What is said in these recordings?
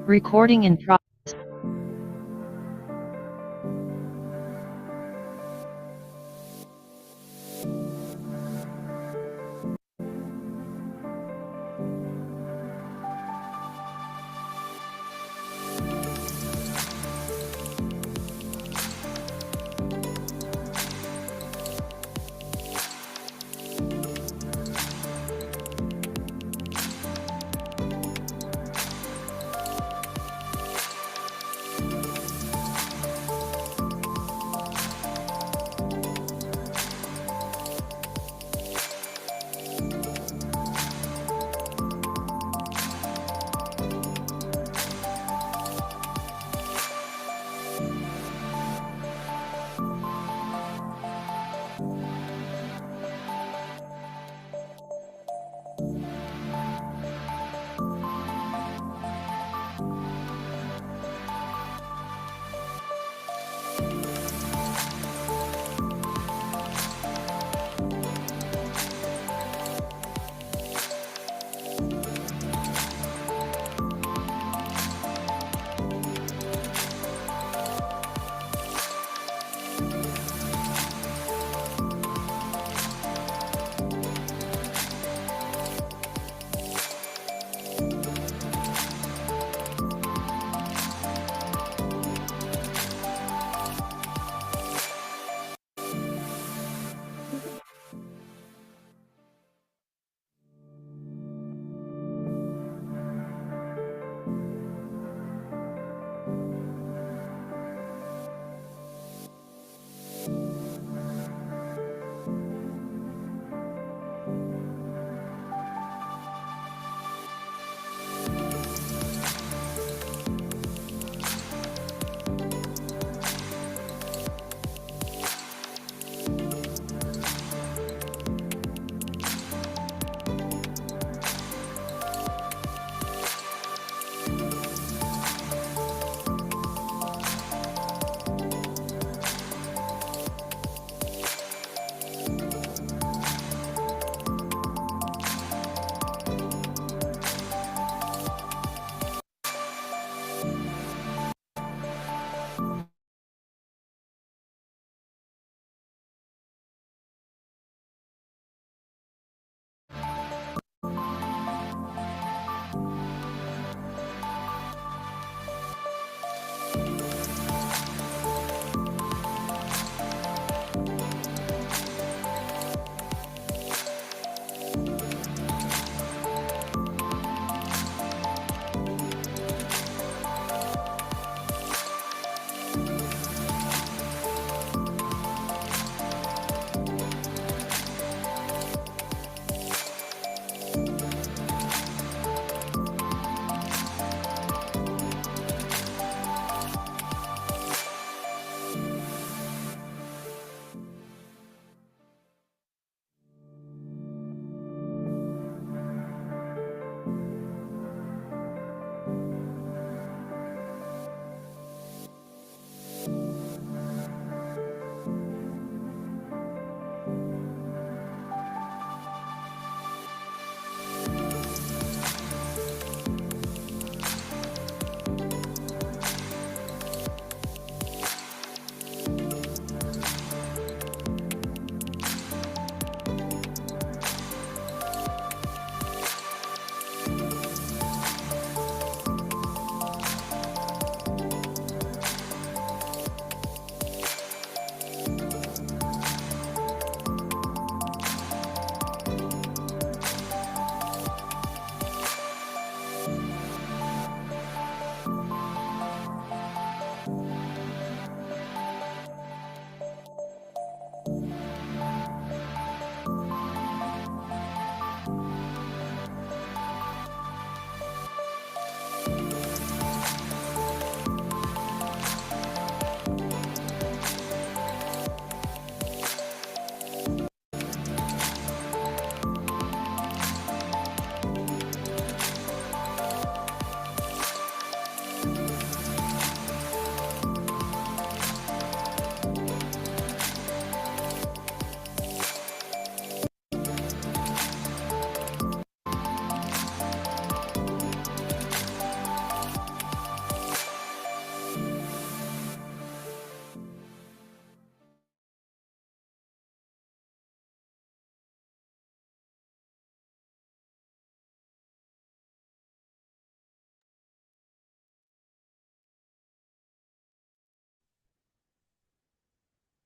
Recording in progress.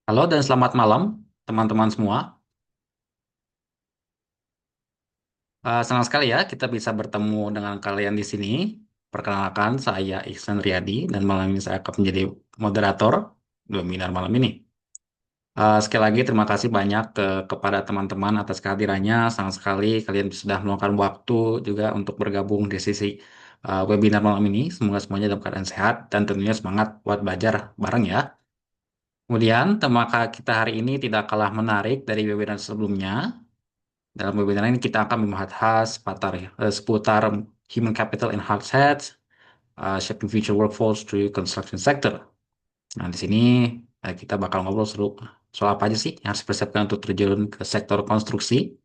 Halo dan selamat malam teman-teman semua. Senang sekali ya kita bisa bertemu dengan kalian di sini. Perkenalkan saya Ihsan Riyadi dan malam ini saya akan menjadi moderator webinar malam ini. Sekali lagi terima kasih banyak kepada teman-teman atas kehadirannya. Senang sekali kalian sudah meluangkan waktu juga untuk bergabung di sisi webinar malam ini. Semoga semuanya dalam keadaan sehat dan tentunya semangat buat belajar bareng ya. Kemudian tema kita hari ini tidak kalah menarik dari webinar sebelumnya. Dalam webinar ini kita akan membahas seputar human capital and hard assets, shaping future workforce through construction sector. Nah, di sini kita bakal ngobrol seru soal apa aja sih yang harus dipersiapkan untuk terjun ke sektor konstruksi.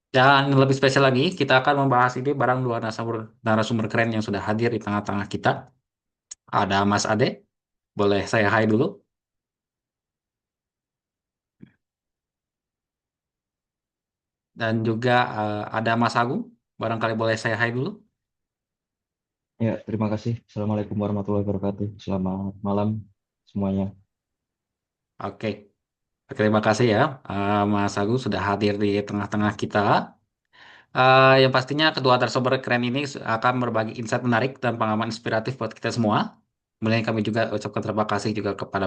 Dan yang lebih spesial lagi, kita akan membahas ini bareng dua narasumber keren yang sudah hadir di tengah-tengah kita. Ada Mas Ade, boleh saya hai dulu. Dan juga ada Mas Agung, barangkali boleh saya hai dulu. Ya, terima kasih. Assalamualaikum warahmatullahi wabarakatuh. Selamat malam semuanya. Oke, terima kasih ya Mas Agung sudah hadir di tengah-tengah kita. Yang pastinya kedua narasumber keren ini akan berbagi insight menarik dan pengalaman inspiratif buat kita semua. Kemudian kami juga ucapkan terima kasih juga kepada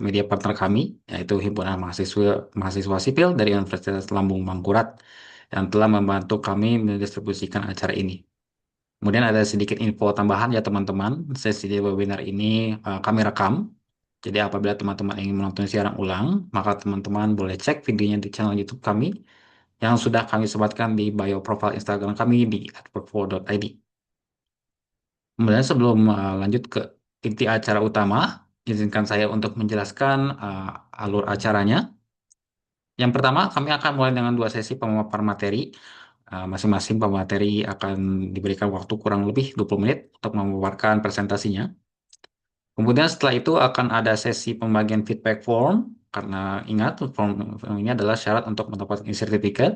media partner kami, yaitu Himpunan Mahasiswa Sipil dari Universitas Lambung Mangkurat yang telah membantu kami mendistribusikan acara ini. Kemudian ada sedikit info tambahan ya teman-teman, sesi di webinar ini kami rekam. Jadi apabila teman-teman ingin menonton siaran ulang, maka teman-teman boleh cek videonya di channel YouTube kami yang sudah kami sematkan di bio profile Instagram kami di @workflow.id. Kemudian sebelum lanjut ke inti acara utama, izinkan saya untuk menjelaskan alur acaranya. Yang pertama, kami akan mulai dengan dua sesi pemaparan materi. Masing-masing pemateri akan diberikan waktu kurang lebih 20 menit untuk memaparkan presentasinya. Kemudian setelah itu akan ada sesi pembagian feedback form, karena ingat form ini adalah syarat untuk mendapatkan sertifikat.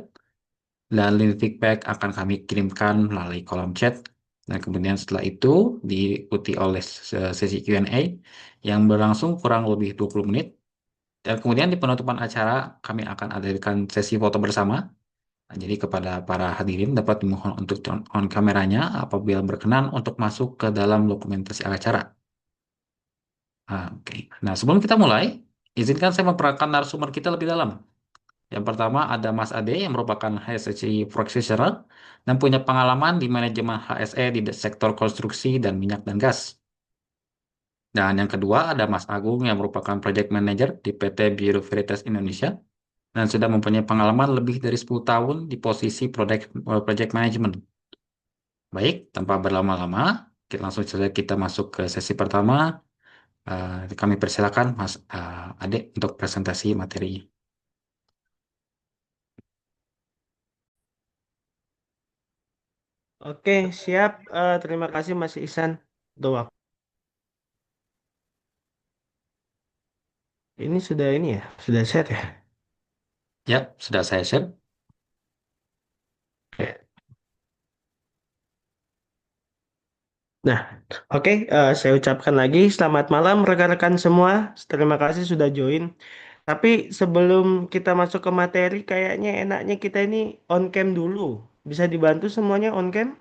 Dan link feedback akan kami kirimkan melalui kolom chat. Dan kemudian setelah itu diikuti oleh sesi Q&A yang berlangsung kurang lebih 20 menit. Dan kemudian di penutupan acara kami akan adakan sesi foto bersama. Nah, jadi kepada para hadirin dapat dimohon untuk turn on kameranya apabila berkenan untuk masuk ke dalam dokumentasi acara. Oke. Nah, sebelum kita mulai, izinkan saya memperkenalkan narasumber kita lebih dalam. Yang pertama ada Mas Ade yang merupakan HSE Practitioner dan punya pengalaman di manajemen HSE di sektor konstruksi dan minyak dan gas. Dan yang kedua ada Mas Agung yang merupakan Project Manager di PT Bureau Veritas Indonesia dan sudah mempunyai pengalaman lebih dari 10 tahun di posisi Project Management. Baik, tanpa berlama-lama, kita langsung saja kita masuk ke sesi pertama. Kami persilakan Mas Ade untuk presentasi materinya. Oke, siap. Terima kasih Mas Ihsan. Untuk waktu. Ini sudah ini ya, sudah set ya. Ya, sudah saya share. Oke. Nah, oke, saya ucapkan lagi selamat malam rekan-rekan semua. Terima kasih sudah join. Tapi sebelum kita masuk ke materi, kayaknya enaknya kita ini on cam dulu. Bisa dibantu semuanya on cam?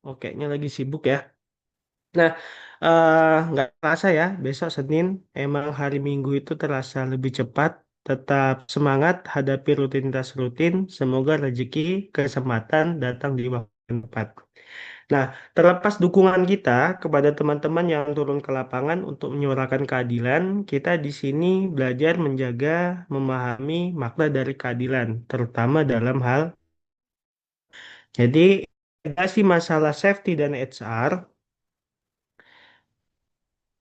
Oke, kayaknya lagi sibuk ya. Nah, nggak terasa ya, besok Senin emang hari Minggu itu terasa lebih cepat. Tetap semangat hadapi rutinitas rutin. Semoga rezeki, kesempatan datang di waktu yang tepat. Nah, terlepas dukungan kita kepada teman-teman yang turun ke lapangan untuk menyuarakan keadilan, kita di sini belajar menjaga, memahami makna dari keadilan, terutama dalam hal. Jadi, integrasi masalah safety dan HR.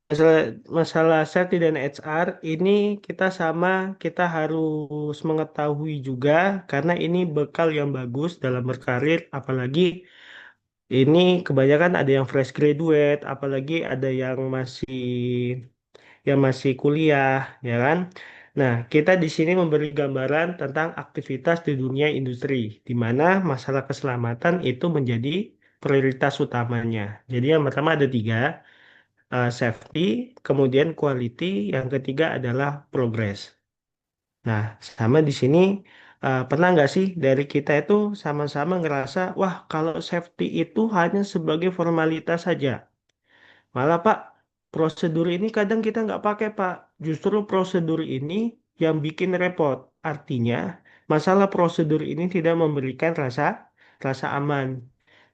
Masalah, masalah safety dan HR ini kita harus mengetahui juga karena ini bekal yang bagus dalam berkarir, apalagi ini kebanyakan ada yang fresh graduate, apalagi ada yang masih kuliah, ya kan? Nah, kita di sini memberi gambaran tentang aktivitas di dunia industri, di mana masalah keselamatan itu menjadi prioritas utamanya. Jadi yang pertama ada tiga, safety, kemudian quality, yang ketiga adalah progress. Nah, sama di sini, pernah nggak sih dari kita itu sama-sama ngerasa, wah kalau safety itu hanya sebagai formalitas saja. Malah Pak, prosedur ini kadang kita nggak pakai Pak. Justru prosedur ini yang bikin repot. Artinya, masalah prosedur ini tidak memberikan rasa rasa aman.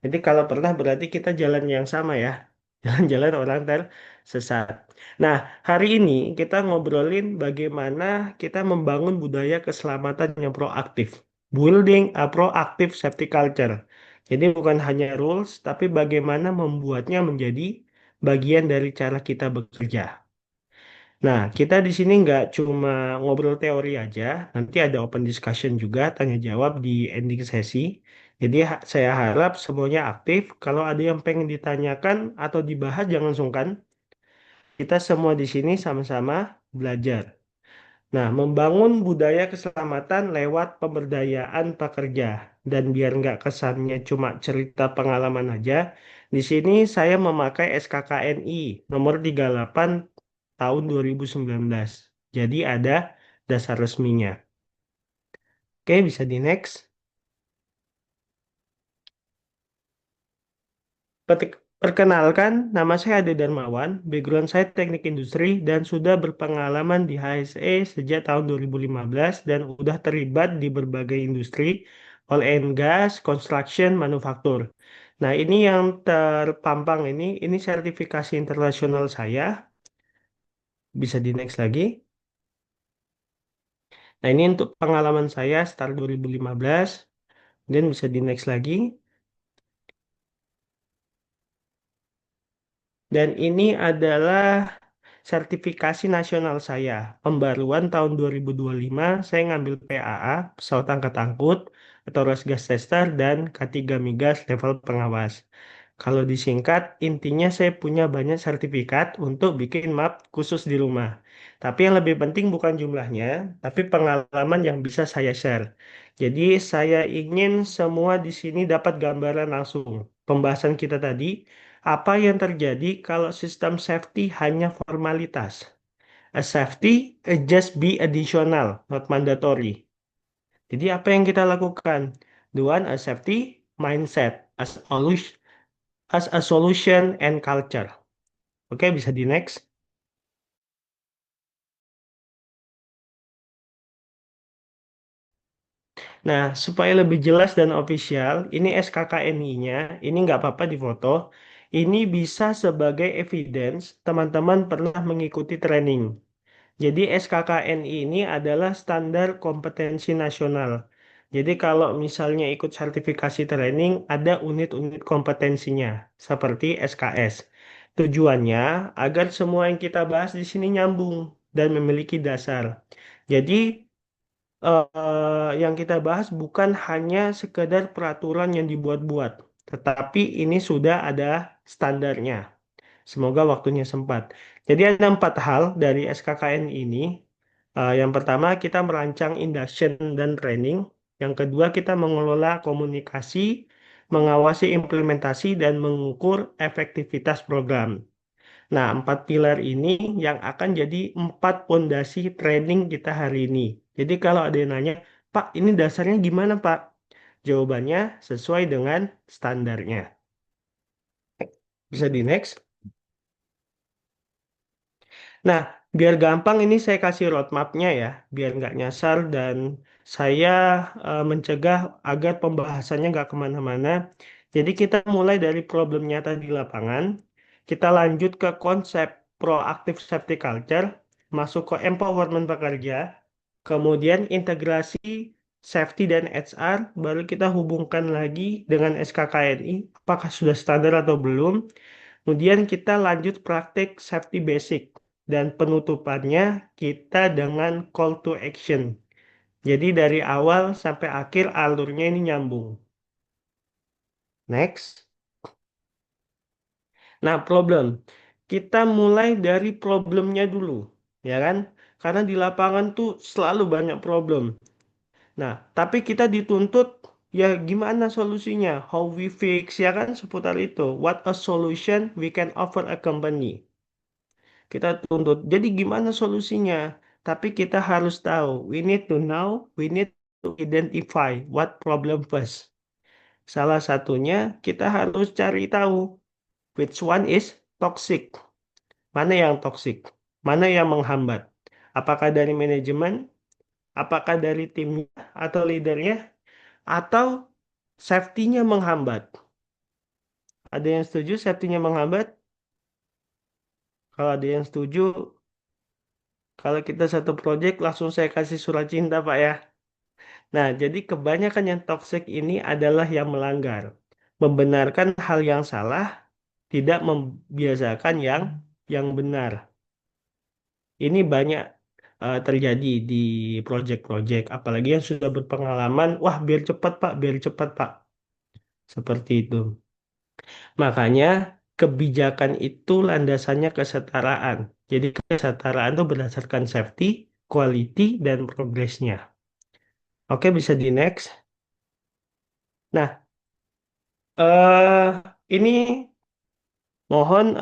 Jadi kalau pernah berarti kita jalan yang sama ya. Jalan-jalan orang tersesat. Nah, hari ini kita ngobrolin bagaimana kita membangun budaya keselamatan yang proaktif. Building a proactive safety culture. Jadi bukan hanya rules, tapi bagaimana membuatnya menjadi bagian dari cara kita bekerja. Nah, kita di sini nggak cuma ngobrol teori aja, nanti ada open discussion juga, tanya jawab di ending sesi. Jadi saya harap semuanya aktif. Kalau ada yang pengen ditanyakan atau dibahas, jangan sungkan. Kita semua di sini sama-sama belajar. Nah, membangun budaya keselamatan lewat pemberdayaan pekerja. Dan biar nggak kesannya cuma cerita pengalaman aja, di sini saya memakai SKKNI nomor 38 tahun 2019. Jadi ada dasar resminya. Oke, bisa di next. Perkenalkan, nama saya Ade Darmawan, background saya teknik industri dan sudah berpengalaman di HSE sejak tahun 2015 dan udah terlibat di berbagai industri, oil and gas, construction, manufaktur. Nah, ini yang terpampang ini sertifikasi internasional saya, bisa di next lagi. Nah, ini untuk pengalaman saya start 2015, dan bisa di next lagi. Dan ini adalah sertifikasi nasional saya. Pembaruan tahun 2025, saya ngambil PAA, pesawat angkat angkut, atau gas tester, dan K3 migas level pengawas. Kalau disingkat, intinya saya punya banyak sertifikat untuk bikin map khusus di rumah. Tapi yang lebih penting bukan jumlahnya, tapi pengalaman yang bisa saya share. Jadi saya ingin semua di sini dapat gambaran langsung. Pembahasan kita tadi, apa yang terjadi kalau sistem safety hanya formalitas? A safety just be additional, not mandatory. Jadi apa yang kita lakukan? One, a safety mindset as a solution and culture. Oke, bisa di next. Nah, supaya lebih jelas dan official, ini SKKNI-nya, ini nggak apa-apa di foto. Ini bisa sebagai evidence teman-teman pernah mengikuti training. Jadi SKKNI ini adalah standar kompetensi nasional. Jadi kalau misalnya ikut sertifikasi training, ada unit-unit kompetensinya, seperti SKS. Tujuannya agar semua yang kita bahas di sini nyambung dan memiliki dasar. Jadi yang kita bahas bukan hanya sekedar peraturan yang dibuat-buat, tetapi ini sudah ada standarnya. Semoga waktunya sempat. Jadi ada empat hal dari SKKN ini. Yang pertama kita merancang induction dan training. Yang kedua kita mengelola komunikasi, mengawasi implementasi dan mengukur efektivitas program. Nah, empat pilar ini yang akan jadi empat pondasi training kita hari ini. Jadi kalau ada yang nanya, Pak, ini dasarnya gimana, Pak? Jawabannya sesuai dengan standarnya. Bisa di next. Nah, biar gampang ini saya kasih roadmapnya ya, biar nggak nyasar dan saya mencegah agar pembahasannya nggak kemana-mana. Jadi kita mulai dari problem nyata di lapangan, kita lanjut ke konsep proactive safety culture, masuk ke empowerment pekerja, kemudian integrasi safety dan HR, baru kita hubungkan lagi dengan SKKNI, apakah sudah standar atau belum. Kemudian kita lanjut praktik safety basic dan penutupannya kita dengan call to action. Jadi dari awal sampai akhir alurnya ini nyambung. Next. Nah, problem. Kita mulai dari problemnya dulu, ya kan? karena di lapangan tuh selalu banyak problem. Nah, tapi kita dituntut ya gimana solusinya? How we fix ya kan seputar itu. What a solution we can offer a company. Kita tuntut. Jadi gimana solusinya? Tapi kita harus tahu. We need to know, we need to identify what problem first. Salah satunya kita harus cari tahu which one is toxic. Mana yang toxic? Mana yang menghambat? Apakah dari manajemen? Apakah dari timnya atau leadernya? Atau safety-nya menghambat? Ada yang setuju safety-nya menghambat? Kalau ada yang setuju, kalau kita satu project langsung saya kasih surat cinta, Pak ya. Nah, jadi kebanyakan yang toxic ini adalah yang melanggar. Membenarkan hal yang salah, tidak membiasakan yang benar. Ini banyak terjadi di project-project, apalagi yang sudah berpengalaman. Wah, biar cepat Pak, biar cepat Pak. Seperti itu. Makanya kebijakan itu landasannya kesetaraan. Jadi kesetaraan itu berdasarkan safety, quality, dan progresnya. Oke, bisa di next. Nah, ini mohon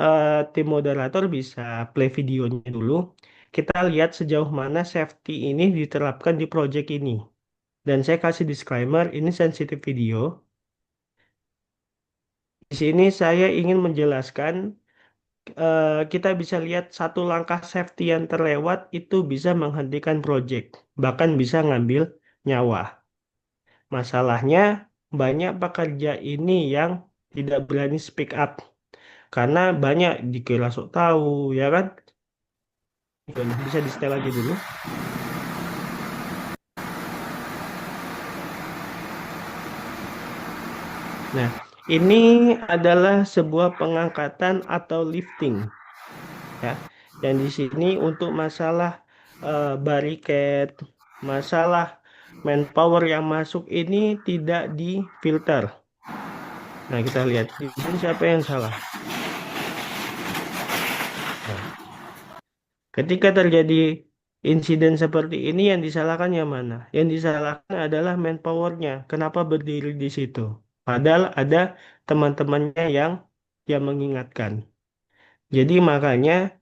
tim moderator bisa play videonya dulu. Kita lihat sejauh mana safety ini diterapkan di project ini. Dan saya kasih disclaimer, ini sensitif video. Di sini saya ingin menjelaskan, kita bisa lihat satu langkah safety yang terlewat itu bisa menghentikan project, bahkan bisa ngambil nyawa. Masalahnya, banyak pekerja ini yang tidak berani speak up. Karena banyak dikira sok tahu, ya kan? Bisa di setel lagi dulu. Nah, ini adalah sebuah pengangkatan atau lifting, ya. Dan di sini untuk masalah barricade, masalah manpower yang masuk ini tidak difilter. Nah, kita lihat di sini siapa yang salah. Nah, ketika terjadi insiden seperti ini yang disalahkan yang mana? Yang disalahkan adalah manpowernya. Kenapa berdiri di situ? Padahal ada teman-temannya yang mengingatkan. Jadi makanya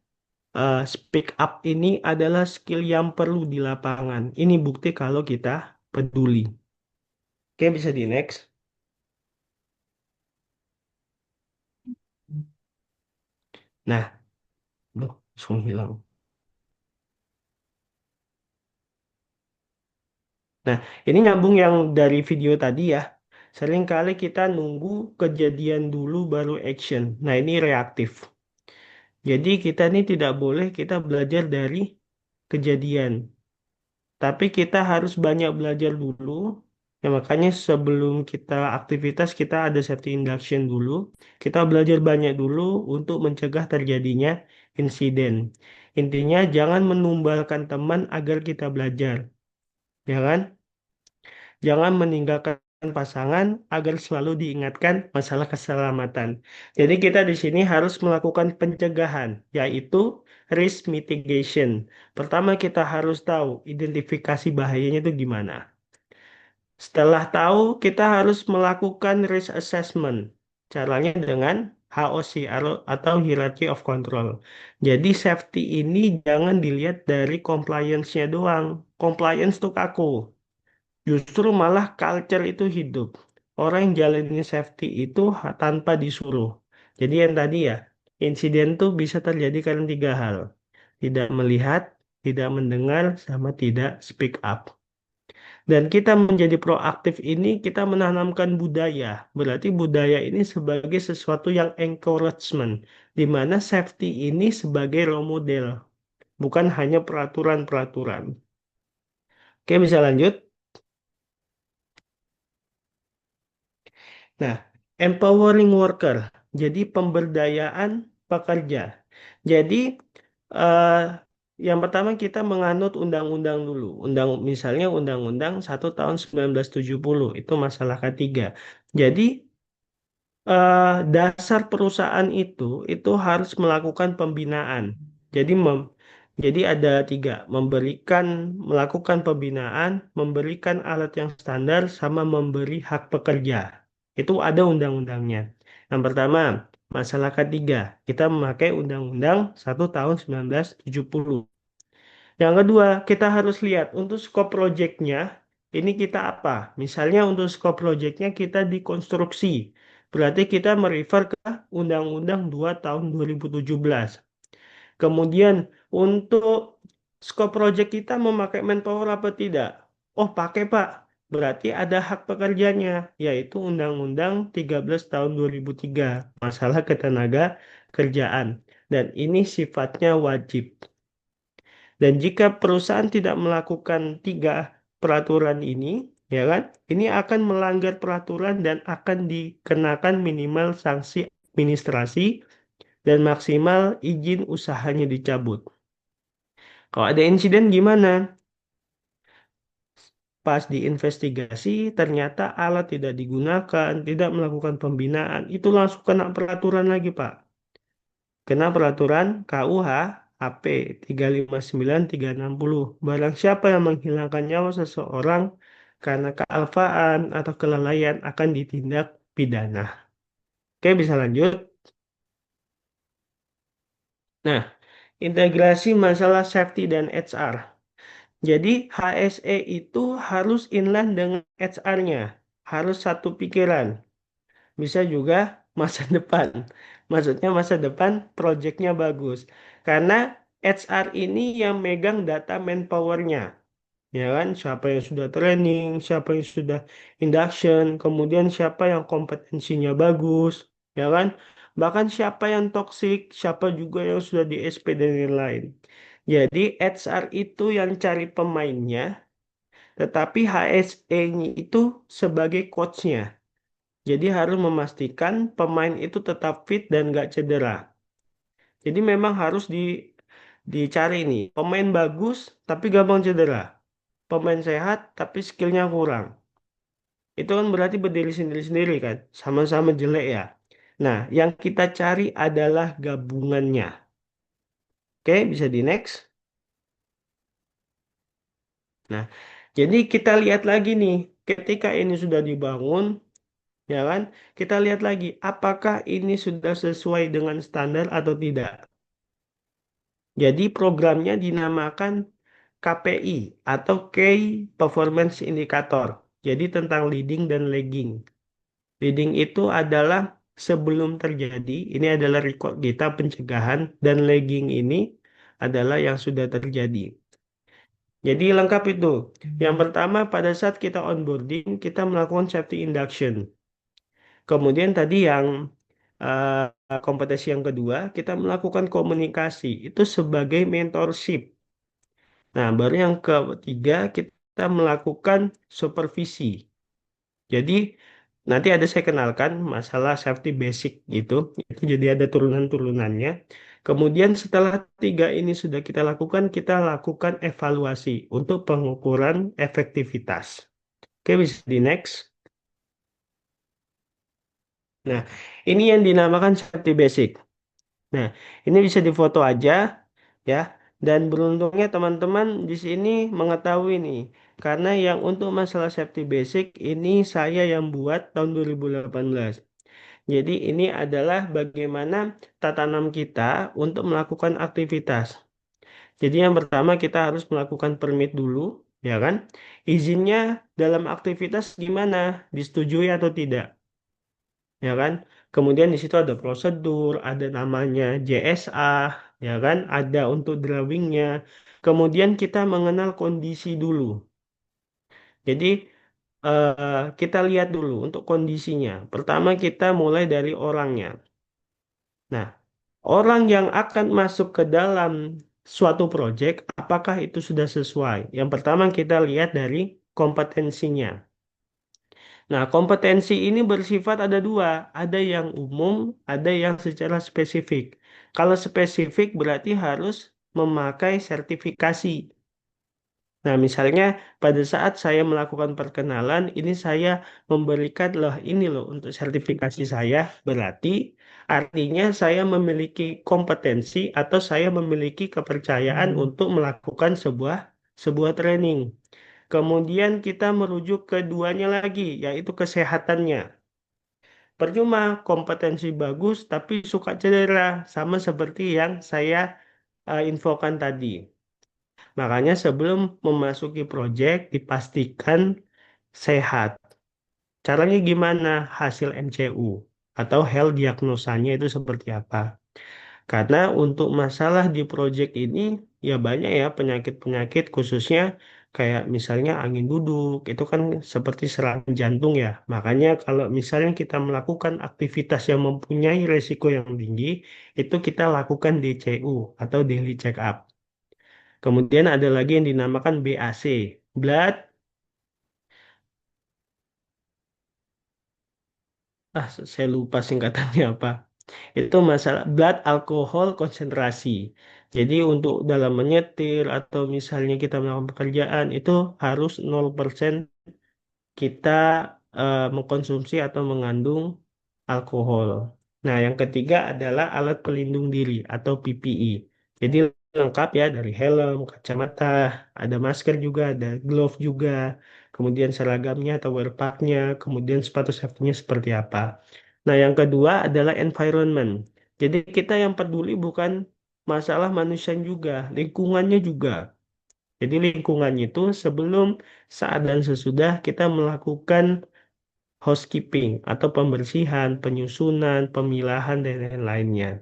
speak up ini adalah skill yang perlu di lapangan. Ini bukti kalau kita peduli. Oke, bisa di next. Nah, loh, langsung hilang. Nah, ini nyambung yang dari video tadi ya. Seringkali kita nunggu kejadian dulu baru action. Nah, ini reaktif. Jadi kita ini tidak boleh kita belajar dari kejadian. Tapi kita harus banyak belajar dulu. Ya, makanya sebelum kita aktivitas kita ada safety induction dulu. Kita belajar banyak dulu untuk mencegah terjadinya insiden. Intinya jangan menumbalkan teman agar kita belajar. Ya kan? Jangan meninggalkan pasangan agar selalu diingatkan masalah keselamatan. Jadi kita di sini harus melakukan pencegahan, yaitu risk mitigation. Pertama kita harus tahu identifikasi bahayanya itu gimana. Setelah tahu, kita harus melakukan risk assessment. Caranya dengan HOC atau Hierarchy of Control. Jadi safety ini jangan dilihat dari compliance-nya doang. Compliance itu kaku. Justru malah culture itu hidup. Orang yang jalanin safety itu tanpa disuruh. Jadi yang tadi ya, insiden tuh bisa terjadi karena tiga hal. Tidak melihat, tidak mendengar, sama tidak speak up. Dan kita menjadi proaktif ini, kita menanamkan budaya. Berarti budaya ini sebagai sesuatu yang encouragement. Di mana safety ini sebagai role model. Bukan hanya peraturan-peraturan. Oke, bisa lanjut. Nah, empowering worker, jadi pemberdayaan pekerja. Jadi eh, yang pertama kita menganut undang-undang dulu. Misalnya Undang-Undang 1 tahun 1970 itu masalah ketiga. Jadi dasar perusahaan itu harus melakukan pembinaan. Jadi Jadi ada tiga, melakukan pembinaan, memberikan alat yang standar, sama memberi hak pekerja. Itu ada undang-undangnya. Yang pertama, masalah ketiga, kita memakai Undang-Undang 1 tahun 1970. Yang kedua, kita harus lihat untuk scope projectnya, ini kita apa? Misalnya untuk scope projectnya kita di konstruksi. Berarti kita merefer ke Undang-Undang 2 tahun 2017. Kemudian untuk scope project kita memakai manpower apa tidak? Oh, pakai Pak. Berarti ada hak pekerjanya, yaitu Undang-Undang 13 tahun 2003, masalah ketenaga kerjaan. Dan ini sifatnya wajib. Dan jika perusahaan tidak melakukan tiga peraturan ini, ya kan, ini akan melanggar peraturan dan akan dikenakan minimal sanksi administrasi dan maksimal izin usahanya dicabut. Kalau ada insiden gimana? Pas diinvestigasi, ternyata alat tidak digunakan, tidak melakukan pembinaan, itu langsung kena peraturan lagi, Pak. Kena peraturan KUH AP 359-360. Barang siapa yang menghilangkan nyawa seseorang karena kealpaan atau kelalaian akan ditindak pidana. Oke, bisa lanjut. Nah, integrasi masalah safety dan HR. Jadi HSE itu harus inline dengan HR-nya, harus satu pikiran. Bisa juga masa depan. Maksudnya masa depan projectnya bagus. Karena HR ini yang megang data manpower-nya. Ya kan, siapa yang sudah training, siapa yang sudah induction, kemudian siapa yang kompetensinya bagus, ya kan? Bahkan siapa yang toxic, siapa juga yang sudah di SP dan lain-lain. Jadi HR itu yang cari pemainnya, tetapi HSE-nya itu sebagai coach-nya. Jadi harus memastikan pemain itu tetap fit dan nggak cedera. Jadi memang harus dicari nih, pemain bagus tapi gampang cedera. Pemain sehat tapi skillnya kurang. Itu kan berarti berdiri sendiri-sendiri kan, sama-sama jelek ya. Nah, yang kita cari adalah gabungannya. Oke, bisa di next. Nah, jadi kita lihat lagi nih, ketika ini sudah dibangun, ya kan? Kita lihat lagi, apakah ini sudah sesuai dengan standar atau tidak. Jadi programnya dinamakan KPI atau Key Performance Indicator. Jadi tentang leading dan lagging. Leading itu adalah sebelum terjadi, ini adalah record kita pencegahan, dan lagging ini adalah yang sudah terjadi. Jadi lengkap itu. Yang pertama pada saat kita onboarding, kita melakukan safety induction. Kemudian tadi yang kompetensi yang kedua, kita melakukan komunikasi. Itu sebagai mentorship. Nah, baru yang ketiga, kita melakukan supervisi. Jadi nanti ada saya kenalkan masalah safety basic gitu. Itu jadi ada turunan-turunannya. Kemudian setelah tiga ini sudah kita lakukan evaluasi untuk pengukuran efektivitas. Oke, bisa di next. Nah, ini yang dinamakan safety basic. Nah, ini bisa difoto aja ya. Dan beruntungnya teman-teman di sini mengetahui nih, karena yang untuk masalah safety basic ini saya yang buat tahun 2018. Jadi ini adalah bagaimana tatanan kita untuk melakukan aktivitas. Jadi yang pertama kita harus melakukan permit dulu, ya kan? Izinnya dalam aktivitas gimana? Disetujui atau tidak? Ya kan? Kemudian di situ ada prosedur, ada namanya JSA, ya kan? Ada untuk drawingnya. Kemudian kita mengenal kondisi dulu. Jadi kita lihat dulu untuk kondisinya. Pertama kita mulai dari orangnya. Nah, orang yang akan masuk ke dalam suatu proyek, apakah itu sudah sesuai? Yang pertama kita lihat dari kompetensinya. Nah, kompetensi ini bersifat ada dua, ada yang umum, ada yang secara spesifik. Kalau spesifik berarti harus memakai sertifikasi. Nah, misalnya pada saat saya melakukan perkenalan, ini saya memberikan loh ini loh untuk sertifikasi saya, berarti Artinya saya memiliki kompetensi atau saya memiliki kepercayaan untuk melakukan sebuah sebuah training. Kemudian kita merujuk keduanya lagi, yaitu kesehatannya. Percuma kompetensi bagus tapi suka cedera, sama seperti yang saya infokan tadi. Makanya sebelum memasuki proyek dipastikan sehat. Caranya gimana? Hasil MCU atau health diagnosanya itu seperti apa? Karena untuk masalah di proyek ini ya banyak ya penyakit-penyakit khususnya kayak misalnya angin duduk itu kan seperti serangan jantung ya. Makanya kalau misalnya kita melakukan aktivitas yang mempunyai resiko yang tinggi itu kita lakukan DCU atau daily check up. Kemudian ada lagi yang dinamakan BAC, blood, saya lupa singkatannya apa. Itu masalah blood alkohol konsentrasi. Jadi untuk dalam menyetir atau misalnya kita melakukan pekerjaan itu harus 0% kita mengkonsumsi atau mengandung alkohol. Nah, yang ketiga adalah alat pelindung diri atau PPE. Jadi lengkap ya dari helm, kacamata, ada masker juga, ada glove juga, kemudian seragamnya atau wearpacknya, kemudian sepatu safety-nya seperti apa. Nah, yang kedua adalah environment. Jadi kita yang peduli bukan masalah manusia juga, lingkungannya juga. Jadi lingkungan itu sebelum, saat, dan sesudah kita melakukan housekeeping atau pembersihan, penyusunan, pemilahan, dan lain-lainnya.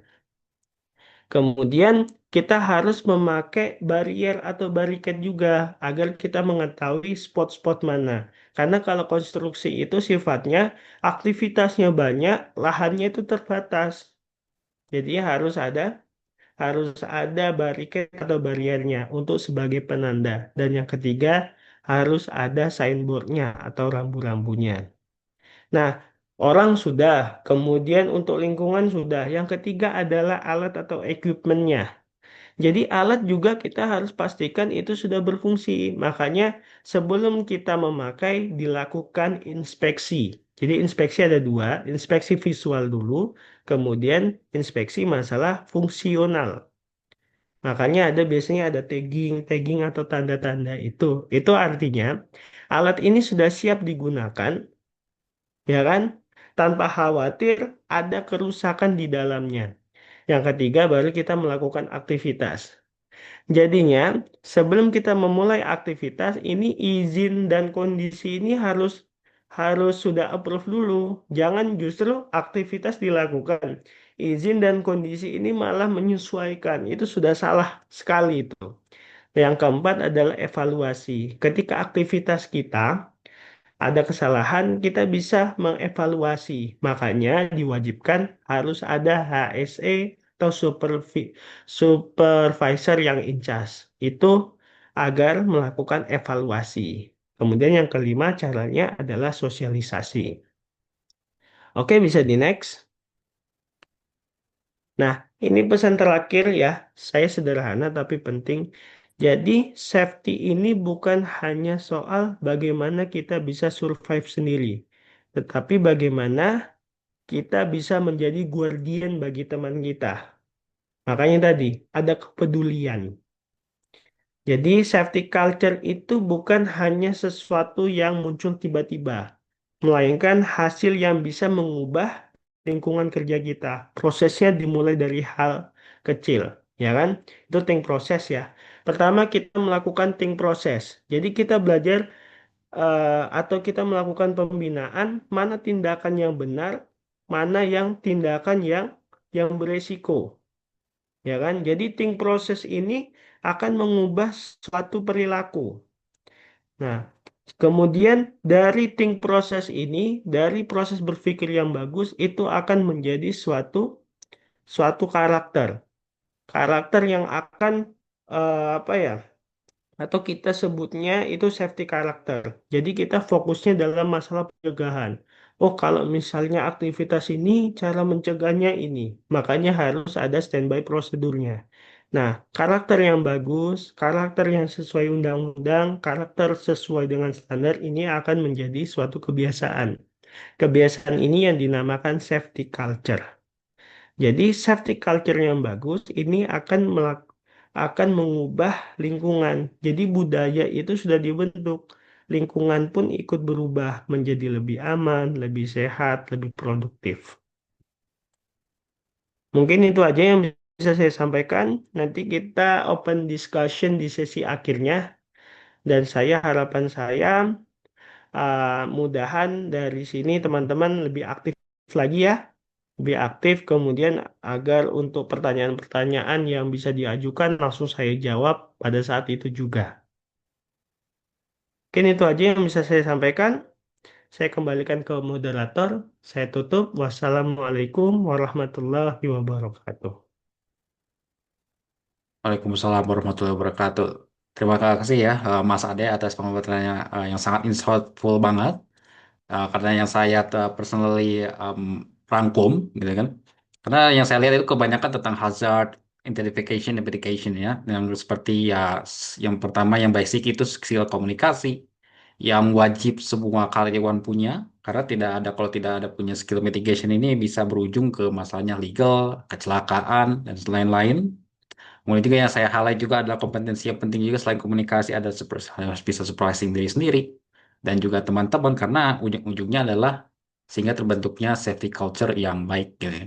Kemudian kita harus memakai barrier atau barricade juga agar kita mengetahui spot-spot mana. Karena kalau konstruksi itu sifatnya aktivitasnya banyak, lahannya itu terbatas. Jadi harus ada barricade atau bariernya untuk sebagai penanda. Dan yang ketiga harus ada signboardnya atau rambu-rambunya. Nah, orang sudah, kemudian untuk lingkungan sudah. Yang ketiga adalah alat atau equipmentnya. Jadi alat juga kita harus pastikan itu sudah berfungsi. Makanya sebelum kita memakai dilakukan inspeksi. Jadi inspeksi ada dua, inspeksi visual dulu, kemudian inspeksi masalah fungsional. Makanya biasanya ada tagging, tagging atau tanda-tanda itu. Itu artinya alat ini sudah siap digunakan, ya kan? Tanpa khawatir ada kerusakan di dalamnya. Yang ketiga baru kita melakukan aktivitas. Jadinya sebelum kita memulai aktivitas ini izin dan kondisi ini harus harus sudah approve dulu. Jangan justru aktivitas dilakukan. Izin dan kondisi ini malah menyesuaikan. Itu sudah salah sekali itu. Yang keempat adalah evaluasi. Ketika aktivitas kita ada kesalahan, kita bisa mengevaluasi. Makanya diwajibkan harus ada HSE atau supervisor yang in charge. Itu agar melakukan evaluasi. Kemudian yang kelima caranya adalah sosialisasi. Oke, bisa di next. Nah, ini pesan terakhir ya. Saya sederhana tapi penting. Jadi, safety ini bukan hanya soal bagaimana kita bisa survive sendiri, tetapi bagaimana kita bisa menjadi guardian bagi teman kita. Makanya tadi ada kepedulian. Jadi safety culture itu bukan hanya sesuatu yang muncul tiba-tiba, melainkan hasil yang bisa mengubah lingkungan kerja kita. Prosesnya dimulai dari hal kecil, ya kan? Itu think proses ya. Pertama kita melakukan think proses. Jadi kita belajar atau kita melakukan pembinaan mana tindakan yang benar, mana yang tindakan yang beresiko, ya kan? Jadi think proses ini akan mengubah suatu perilaku. Nah, kemudian dari think proses ini, dari proses berpikir yang bagus itu akan menjadi suatu suatu karakter, karakter yang akan apa ya? Atau kita sebutnya itu safety karakter. Jadi kita fokusnya dalam masalah pencegahan. Oh, kalau misalnya aktivitas ini, cara mencegahnya ini. Makanya harus ada standby prosedurnya. Nah, karakter yang bagus, karakter yang sesuai undang-undang, karakter sesuai dengan standar ini akan menjadi suatu kebiasaan. Kebiasaan ini yang dinamakan safety culture. Jadi safety culture yang bagus ini akan mengubah lingkungan. Jadi budaya itu sudah dibentuk. Lingkungan pun ikut berubah menjadi lebih aman, lebih sehat, lebih produktif. Mungkin itu aja yang bisa saya sampaikan. Nanti kita open discussion di sesi akhirnya. Dan harapan saya mudahan dari sini teman-teman lebih aktif lagi ya. Lebih aktif kemudian agar untuk pertanyaan-pertanyaan yang bisa diajukan langsung saya jawab pada saat itu juga. Mungkin itu aja yang bisa saya sampaikan. Saya kembalikan ke moderator. Saya tutup. Wassalamualaikum warahmatullahi wabarakatuh. Waalaikumsalam warahmatullahi wabarakatuh. Terima kasih ya Mas Ade atas pengobrolannya yang sangat insightful banget. Karena yang saya personally um, rangkum gitu kan. Karena yang saya lihat itu kebanyakan tentang hazard, identification, dan mitigation ya. Yang seperti ya yang pertama yang basic itu skill komunikasi yang wajib semua karyawan punya. Karena tidak ada kalau tidak ada punya skill mitigation ini bisa berujung ke masalahnya legal, kecelakaan dan lain-lain. Kemudian juga yang saya highlight juga adalah kompetensi yang penting juga selain komunikasi ada harus bisa surprising diri sendiri dan juga teman-teman karena ujung-ujungnya adalah sehingga terbentuknya safety culture yang baik gitu. Ya.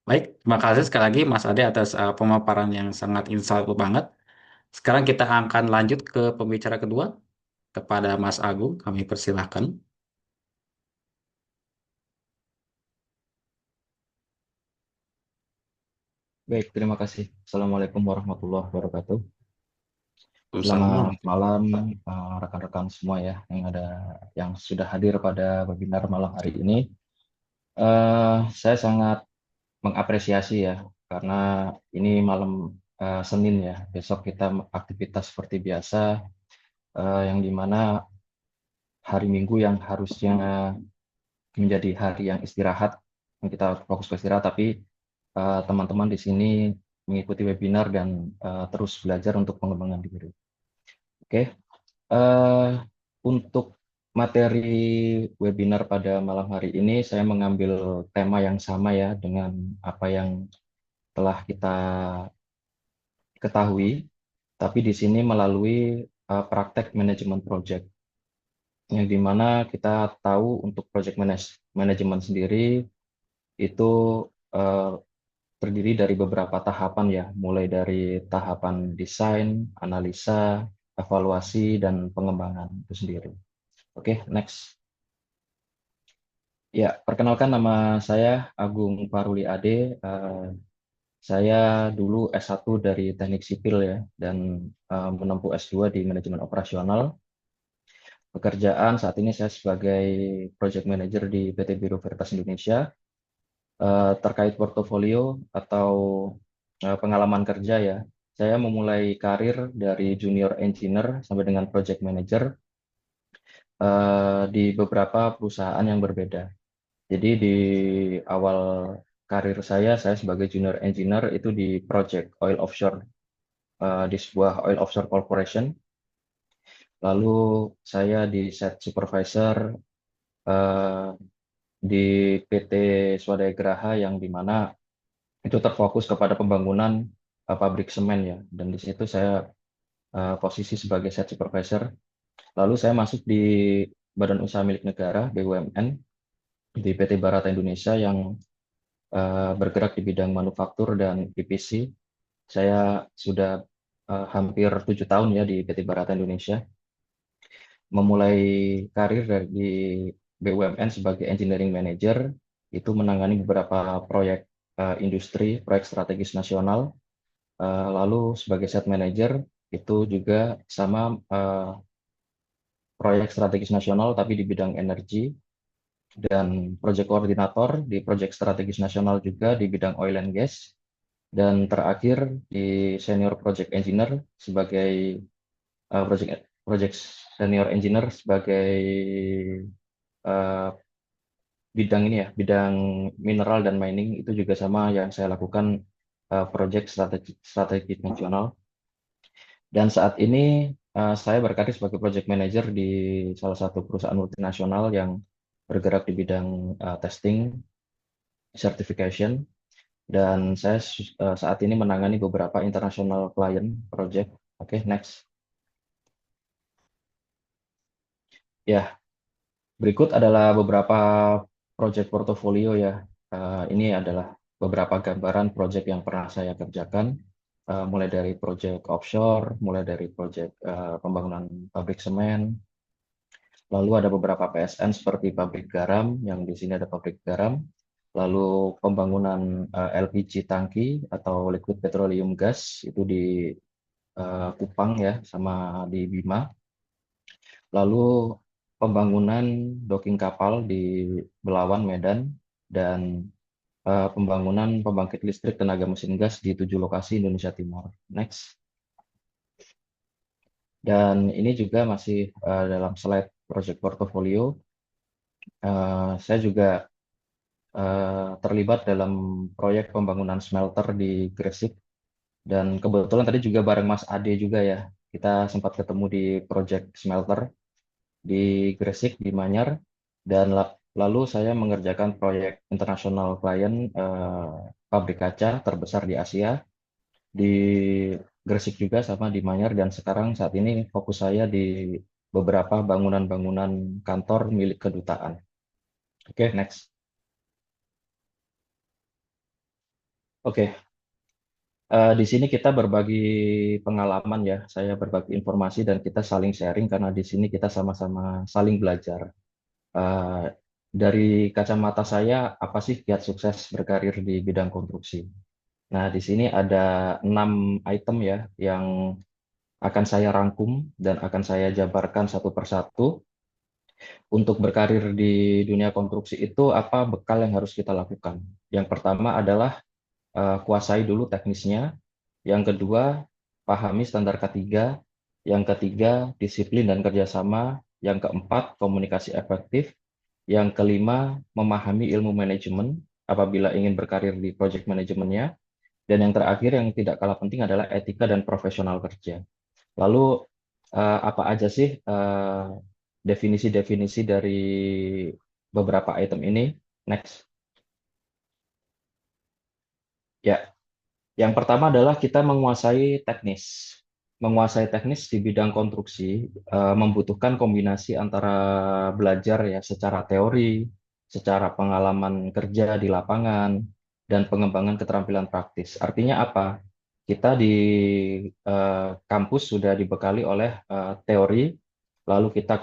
Baik, terima kasih sekali lagi Mas Ade atas pemaparan yang sangat insightful banget. Sekarang kita akan lanjut ke pembicara kedua kepada Mas Agung. Kami persilahkan. Baik, terima kasih. Assalamualaikum warahmatullahi wabarakatuh. Assalamualaikum. Selamat malam rekan-rekan semua ya yang sudah hadir pada webinar malam hari ini. Saya sangat mengapresiasi ya karena ini malam Senin ya. Besok kita aktivitas seperti biasa yang dimana hari Minggu yang harusnya menjadi hari yang istirahat, yang kita fokus ke istirahat, tapi teman-teman di sini mengikuti webinar dan terus belajar untuk pengembangan diri. Oke, eh, untuk materi webinar pada malam hari ini saya mengambil tema yang sama ya dengan apa yang telah kita ketahui, tapi di sini melalui praktek manajemen project, yang dimana kita tahu untuk project manajemen sendiri itu eh, terdiri dari beberapa tahapan ya, mulai dari tahapan desain, analisa, evaluasi, dan pengembangan itu sendiri. Oke, next. Ya, perkenalkan nama saya Agung Paruli Ade. Saya dulu S1 dari Teknik Sipil ya, dan menempuh S2 di Manajemen Operasional. Pekerjaan saat ini saya sebagai Project Manager di PT Biro Veritas Indonesia. Terkait portofolio atau pengalaman kerja ya, saya memulai karir dari junior engineer sampai dengan project manager di beberapa perusahaan yang berbeda. Jadi di awal karir saya sebagai junior engineer itu di project oil offshore di sebuah oil offshore corporation. Lalu saya di set supervisor eh, di PT Swadaya Geraha yang di mana itu terfokus kepada pembangunan pabrik semen ya. Dan di situ saya posisi sebagai set supervisor. Lalu saya masuk di Badan Usaha Milik Negara BUMN di PT Barata Indonesia yang bergerak di bidang manufaktur dan PPC. Saya sudah hampir 7 tahun ya di PT Barata Indonesia. Memulai karir dari BUMN sebagai engineering manager, itu menangani beberapa proyek industri, proyek strategis nasional. Lalu sebagai set manager, itu juga sama proyek strategis nasional tapi di bidang energi, dan proyek koordinator di proyek strategis nasional juga di bidang oil and gas, dan terakhir di senior project engineer sebagai project project senior engineer sebagai uh, bidang ini ya, bidang mineral dan mining, itu juga sama yang saya lakukan project strategi nasional. Dan saat ini saya berkarir sebagai project manager di salah satu perusahaan multinasional yang bergerak di bidang testing, certification. dan saya saat ini menangani beberapa international client project. Oke, next. Ya, berikut adalah beberapa project portofolio ya. Ini adalah beberapa gambaran project yang pernah saya kerjakan, mulai dari project offshore, mulai dari project pembangunan pabrik semen, lalu ada beberapa PSN seperti pabrik garam, yang di sini ada pabrik garam, lalu pembangunan LPG tangki atau liquid petroleum gas itu di Kupang ya, sama di Bima. Lalu pembangunan docking kapal di Belawan, Medan, dan pembangunan pembangkit listrik tenaga mesin gas di 7 lokasi Indonesia Timur. Next. Dan ini juga masih dalam slide project portfolio. Saya juga terlibat dalam proyek pembangunan smelter di Gresik. Dan kebetulan tadi juga bareng Mas Ade juga ya. Kita sempat ketemu di project smelter di Gresik, di Manyar, dan lalu saya mengerjakan proyek internasional klien pabrik kaca terbesar di Asia, di Gresik juga sama di Manyar, dan sekarang saat ini fokus saya di beberapa bangunan-bangunan kantor milik kedutaan. Oke, next. Oke, di sini kita berbagi pengalaman ya, saya berbagi informasi dan kita saling sharing karena di sini kita sama-sama saling belajar. Eh, dari kacamata saya, apa sih kiat sukses berkarir di bidang konstruksi? Nah, di sini ada 6 item ya yang akan saya rangkum dan akan saya jabarkan satu persatu. Untuk berkarir di dunia konstruksi itu apa bekal yang harus kita lakukan? Yang pertama adalah kuasai dulu teknisnya. Yang kedua, pahami standar ketiga. Yang ketiga, disiplin dan kerjasama. Yang keempat, komunikasi efektif. Yang kelima, memahami ilmu manajemen apabila ingin berkarir di project manajemennya. Dan yang terakhir yang tidak kalah penting adalah etika dan profesional kerja. Lalu apa aja sih definisi-definisi dari beberapa item ini? Next. Ya, yang pertama adalah kita menguasai teknis. Menguasai teknis di bidang konstruksi membutuhkan kombinasi antara belajar ya secara teori, secara pengalaman kerja di lapangan, dan pengembangan keterampilan praktis. Artinya apa? Kita di kampus sudah dibekali oleh teori, lalu kita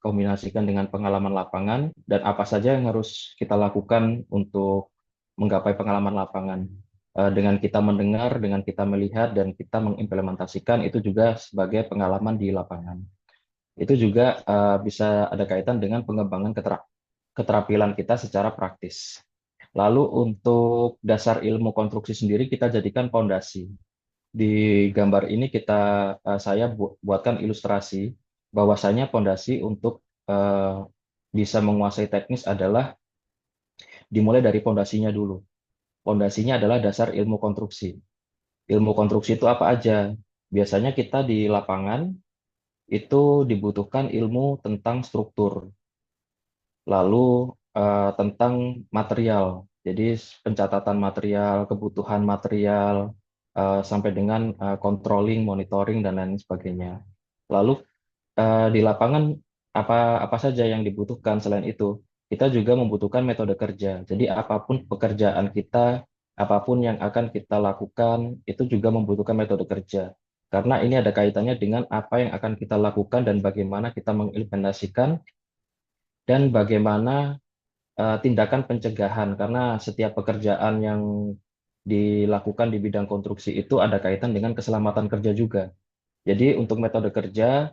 kombinasikan dengan pengalaman lapangan, dan apa saja yang harus kita lakukan untuk menggapai pengalaman lapangan. Dengan kita mendengar, dengan kita melihat, dan kita mengimplementasikan itu juga sebagai pengalaman di lapangan. Itu juga bisa ada kaitan dengan pengembangan keterampilan kita secara praktis. Lalu untuk dasar ilmu konstruksi sendiri kita jadikan fondasi. Di gambar ini saya buatkan ilustrasi bahwasanya fondasi untuk bisa menguasai teknis adalah dimulai dari fondasinya dulu. Fondasinya adalah dasar ilmu konstruksi. Ilmu konstruksi itu apa aja? Biasanya kita di lapangan itu dibutuhkan ilmu tentang struktur, lalu tentang material. Jadi pencatatan material, kebutuhan material, sampai dengan controlling, monitoring, dan lain sebagainya. Lalu di lapangan apa saja yang dibutuhkan selain itu? Kita juga membutuhkan metode kerja. Jadi apapun pekerjaan kita, apapun yang akan kita lakukan, itu juga membutuhkan metode kerja. Karena ini ada kaitannya dengan apa yang akan kita lakukan dan bagaimana kita mengimplementasikan dan bagaimana tindakan pencegahan. Karena setiap pekerjaan yang dilakukan di bidang konstruksi itu ada kaitan dengan keselamatan kerja juga. Jadi untuk metode kerja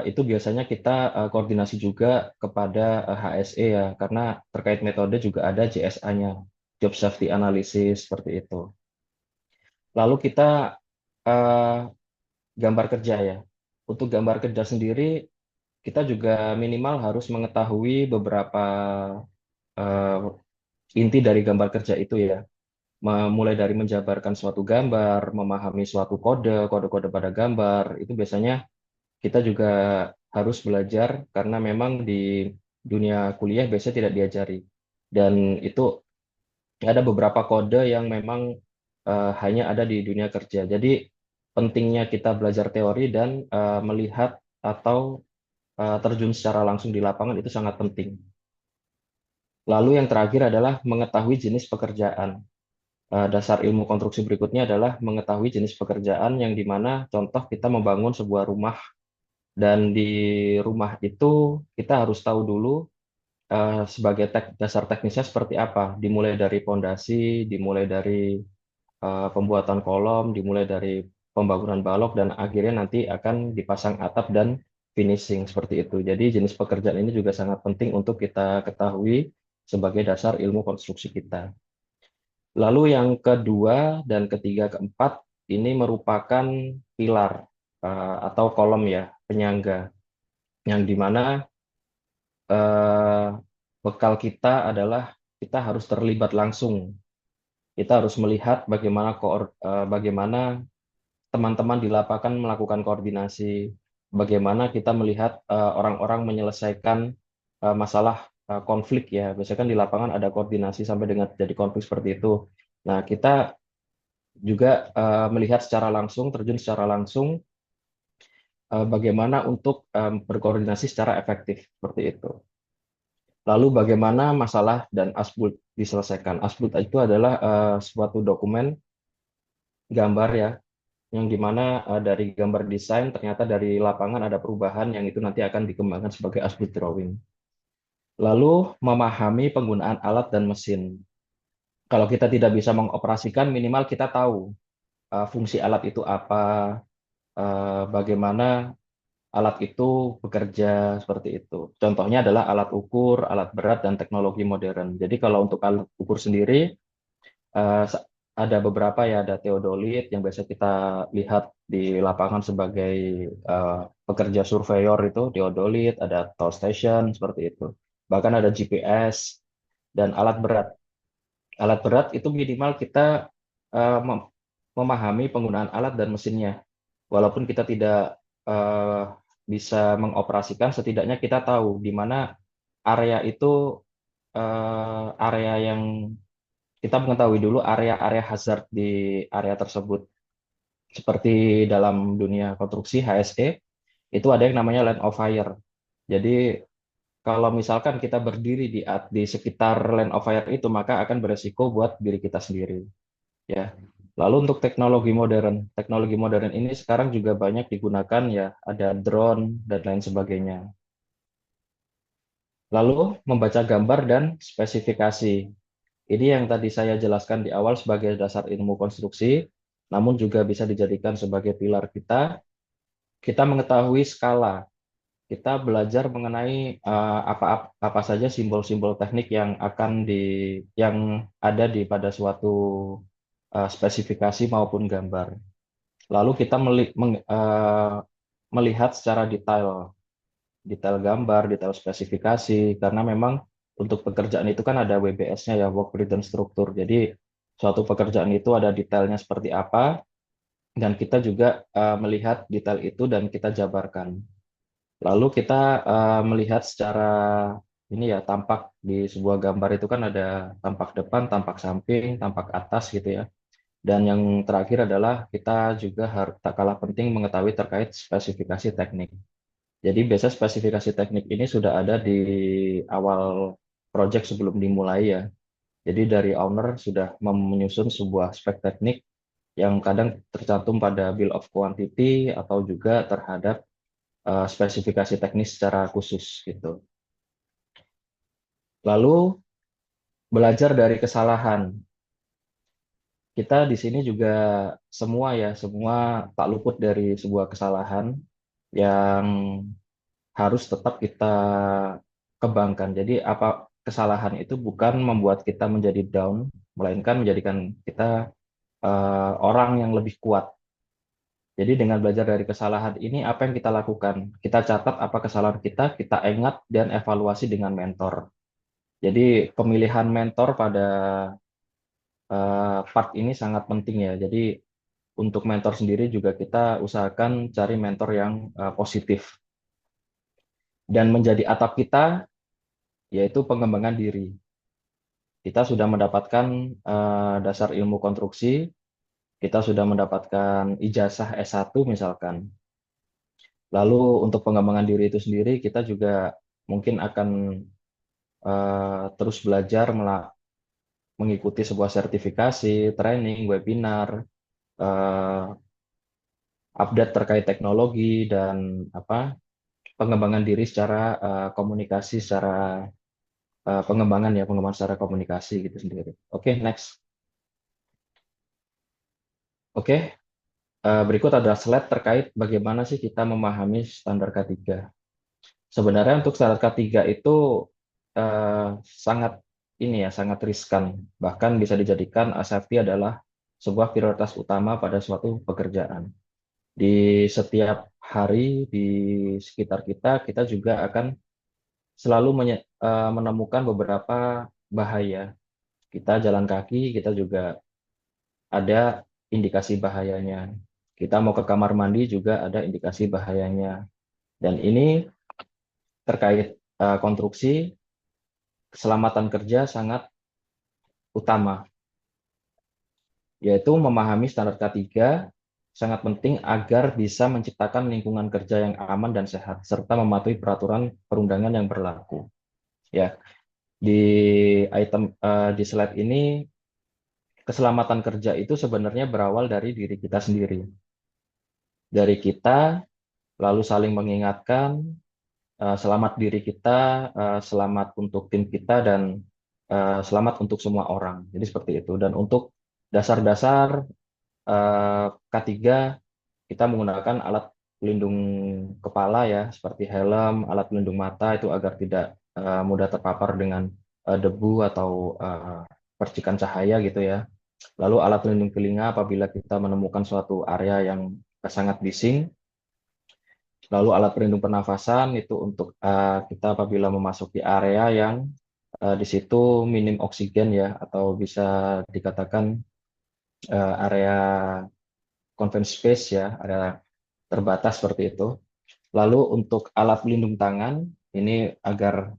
itu biasanya kita koordinasi juga kepada HSE ya, karena terkait metode juga ada JSA-nya, Job Safety Analysis, seperti itu. Lalu kita eh, gambar kerja ya. Untuk gambar kerja sendiri, kita juga minimal harus mengetahui beberapa eh, inti dari gambar kerja itu ya. Mulai dari menjabarkan suatu gambar, memahami suatu kode, kode-kode pada gambar, itu biasanya kita juga harus belajar karena memang di dunia kuliah biasanya tidak diajari. Dan itu Ada beberapa kode yang memang hanya ada di dunia kerja. Jadi pentingnya kita belajar teori dan melihat atau terjun secara langsung di lapangan itu sangat penting. Lalu yang terakhir adalah mengetahui jenis pekerjaan. Dasar ilmu konstruksi berikutnya adalah mengetahui jenis pekerjaan yang dimana contoh kita membangun sebuah rumah dan di rumah itu kita harus tahu dulu sebagai dasar teknisnya seperti apa. Dimulai dari fondasi, dimulai dari pembuatan kolom, dimulai dari pembangunan balok dan akhirnya nanti akan dipasang atap dan finishing seperti itu. Jadi jenis pekerjaan ini juga sangat penting untuk kita ketahui sebagai dasar ilmu konstruksi kita. Lalu yang kedua dan ketiga keempat ini merupakan pilar atau kolom ya, penyangga yang dimana eh, bekal kita adalah kita harus terlibat langsung. Kita harus melihat bagaimana teman-teman di lapangan melakukan koordinasi, bagaimana kita melihat orang-orang menyelesaikan masalah konflik ya. Biasanya kan di lapangan ada koordinasi sampai dengan jadi konflik seperti itu. Nah, kita juga melihat secara langsung, terjun secara langsung bagaimana untuk berkoordinasi secara efektif seperti itu. Lalu bagaimana masalah dan asbult diselesaikan. Asbult itu adalah suatu dokumen gambar ya, yang dimana dari gambar desain ternyata dari lapangan ada perubahan yang itu nanti akan dikembangkan sebagai asbult drawing. Lalu memahami penggunaan alat dan mesin. Kalau kita tidak bisa mengoperasikan, minimal kita tahu fungsi alat itu apa, bagaimana alat itu bekerja seperti itu. Contohnya adalah alat ukur, alat berat, dan teknologi modern. Jadi kalau untuk alat ukur sendiri, eh, ada beberapa ya, ada teodolit yang biasa kita lihat di lapangan sebagai eh, pekerja surveyor itu, teodolit, ada tow station, seperti itu. Bahkan ada GPS dan alat berat. Alat berat itu minimal kita memahami penggunaan alat dan mesinnya. Walaupun kita tidak eh, bisa mengoperasikan, setidaknya kita tahu di mana area itu area yang kita mengetahui dulu area-area hazard di area tersebut. Seperti dalam dunia konstruksi HSE, itu ada yang namanya line of fire. Jadi kalau misalkan kita berdiri di sekitar line of fire itu, maka akan beresiko buat diri kita sendiri. Ya. Lalu untuk teknologi modern ini sekarang juga banyak digunakan ya, ada drone dan lain sebagainya. Lalu membaca gambar dan spesifikasi. Ini yang tadi saya jelaskan di awal sebagai dasar ilmu konstruksi, namun juga bisa dijadikan sebagai pilar kita. Kita mengetahui skala. Kita belajar mengenai apa saja simbol-simbol teknik yang ada di pada suatu spesifikasi maupun gambar. Lalu kita melihat secara detail, detail gambar, detail spesifikasi, karena memang untuk pekerjaan itu kan ada WBS-nya ya, work breakdown struktur. Jadi suatu pekerjaan itu ada detailnya seperti apa, dan kita juga melihat detail itu dan kita jabarkan. Lalu kita melihat secara ini ya, tampak di sebuah gambar itu kan ada tampak depan, tampak samping, tampak atas gitu ya. Dan yang terakhir adalah kita juga harus tak kalah penting mengetahui terkait spesifikasi teknik. Jadi biasa spesifikasi teknik ini sudah ada di awal project sebelum dimulai ya. Jadi dari owner sudah menyusun sebuah spek teknik yang kadang tercantum pada bill of quantity atau juga terhadap spesifikasi teknis secara khusus gitu. Lalu belajar dari kesalahan. Kita di sini juga semua tak luput dari sebuah kesalahan yang harus tetap kita kembangkan. Jadi apa kesalahan itu bukan membuat kita menjadi down, melainkan menjadikan kita orang yang lebih kuat. Jadi dengan belajar dari kesalahan ini, apa yang kita lakukan? Kita catat apa kesalahan kita, kita ingat dan evaluasi dengan mentor. Jadi pemilihan mentor pada part ini sangat penting ya. Jadi untuk mentor sendiri juga kita usahakan cari mentor yang positif. Dan menjadi atap kita yaitu pengembangan diri. kita sudah mendapatkan dasar ilmu konstruksi, kita sudah mendapatkan ijazah S1 misalkan. Lalu untuk pengembangan diri itu sendiri, kita juga mungkin akan terus belajar mengikuti sebuah sertifikasi, training, webinar, eh, update terkait teknologi dan apa pengembangan diri secara komunikasi, secara pengembangan secara komunikasi gitu sendiri. Oke, next. Oke, berikut ada slide terkait bagaimana sih kita memahami standar K3. Sebenarnya untuk standar K3 itu sangat ini ya, sangat riskan. Bahkan bisa dijadikan safety adalah sebuah prioritas utama pada suatu pekerjaan. Di setiap hari di sekitar kita, kita juga akan selalu menemukan beberapa bahaya. Kita jalan kaki, kita juga ada indikasi bahayanya. Kita mau ke kamar mandi juga ada indikasi bahayanya. Dan ini terkait konstruksi, keselamatan kerja sangat utama, yaitu memahami standar K3 sangat penting agar bisa menciptakan lingkungan kerja yang aman dan sehat, serta mematuhi peraturan perundangan yang berlaku. Ya, di di slide ini keselamatan kerja itu sebenarnya berawal dari diri kita sendiri. Dari kita lalu saling mengingatkan, selamat diri kita, selamat untuk tim kita, dan selamat untuk semua orang. Jadi seperti itu. Dan untuk dasar-dasar K3, kita menggunakan alat pelindung kepala ya, seperti helm, alat pelindung mata itu agar tidak mudah terpapar dengan debu atau percikan cahaya gitu ya. Lalu alat pelindung telinga apabila kita menemukan suatu area yang sangat bising. Lalu alat pelindung pernafasan itu untuk kita apabila memasuki area yang di situ minim oksigen ya, atau bisa dikatakan area confined space ya, area terbatas seperti itu. Lalu untuk alat pelindung tangan ini agar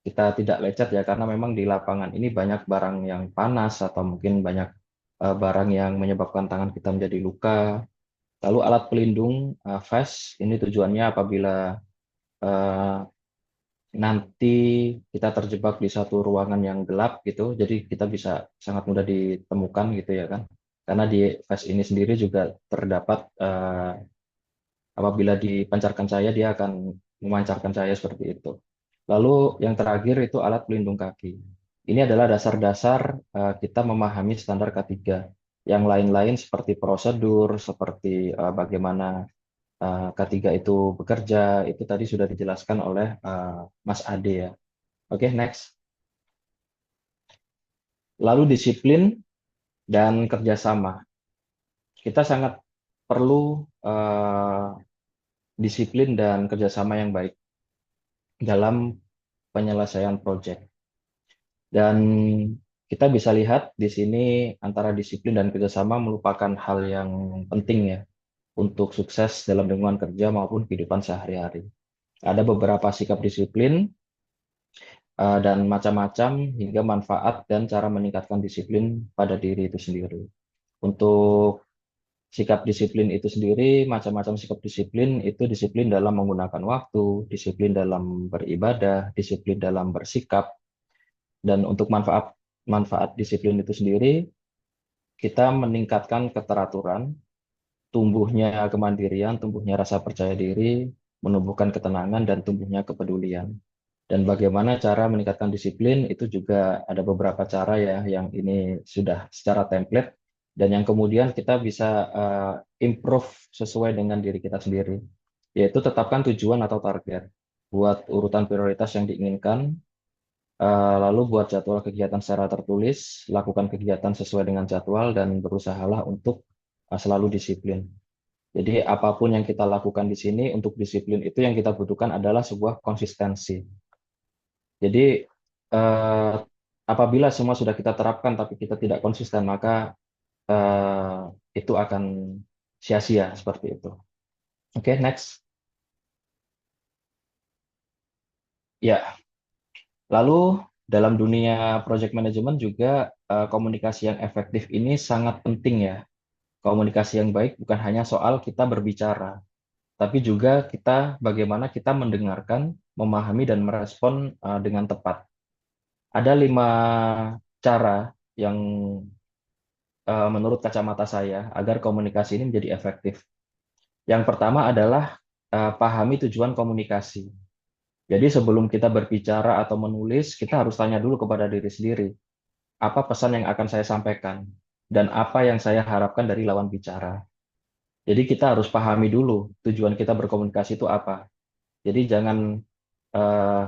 kita tidak lecet ya, karena memang di lapangan ini banyak barang yang panas atau mungkin banyak barang yang menyebabkan tangan kita menjadi luka. Lalu alat pelindung vest ini tujuannya apabila eh, nanti kita terjebak di satu ruangan yang gelap gitu, jadi kita bisa sangat mudah ditemukan gitu ya kan. Karena di vest ini sendiri juga terdapat apabila dipancarkan cahaya dia akan memancarkan cahaya seperti itu. Lalu yang terakhir itu alat pelindung kaki. Ini adalah dasar-dasar kita memahami standar K3. Yang lain-lain seperti prosedur, seperti bagaimana K3 itu bekerja, itu tadi sudah dijelaskan oleh Mas Ade ya. Oke, next. Lalu disiplin dan kerjasama. Kita sangat perlu disiplin dan kerjasama yang baik dalam penyelesaian proyek. Dan kita bisa lihat di sini antara disiplin dan kerjasama merupakan hal yang penting ya untuk sukses dalam lingkungan kerja maupun kehidupan sehari-hari. Ada beberapa sikap disiplin dan macam-macam hingga manfaat dan cara meningkatkan disiplin pada diri itu sendiri. Untuk sikap disiplin itu sendiri, macam-macam sikap disiplin itu disiplin dalam menggunakan waktu, disiplin dalam beribadah, disiplin dalam bersikap, dan untuk manfaat disiplin itu sendiri, kita meningkatkan keteraturan, tumbuhnya kemandirian, tumbuhnya rasa percaya diri, menumbuhkan ketenangan, dan tumbuhnya kepedulian. Dan bagaimana cara meningkatkan disiplin itu juga ada beberapa cara ya, yang ini sudah secara template, dan yang kemudian kita bisa improve sesuai dengan diri kita sendiri, yaitu tetapkan tujuan atau target, buat urutan prioritas yang diinginkan, lalu buat jadwal kegiatan secara tertulis, lakukan kegiatan sesuai dengan jadwal, dan berusahalah untuk selalu disiplin. Jadi apapun yang kita lakukan di sini untuk disiplin itu yang kita butuhkan adalah sebuah konsistensi. Jadi eh, apabila semua sudah kita terapkan tapi kita tidak konsisten, maka eh, itu akan sia-sia seperti itu. Oke, next. Ya, lalu dalam dunia project management juga komunikasi yang efektif ini sangat penting ya. Komunikasi yang baik bukan hanya soal kita berbicara, tapi juga kita bagaimana kita mendengarkan, memahami dan merespon dengan tepat. Ada 5 cara yang menurut kacamata saya agar komunikasi ini menjadi efektif. Yang pertama adalah pahami tujuan komunikasi. Jadi sebelum kita berbicara atau menulis, kita harus tanya dulu kepada diri sendiri, apa pesan yang akan saya sampaikan dan apa yang saya harapkan dari lawan bicara. Jadi kita harus pahami dulu tujuan kita berkomunikasi itu apa. Jadi eh,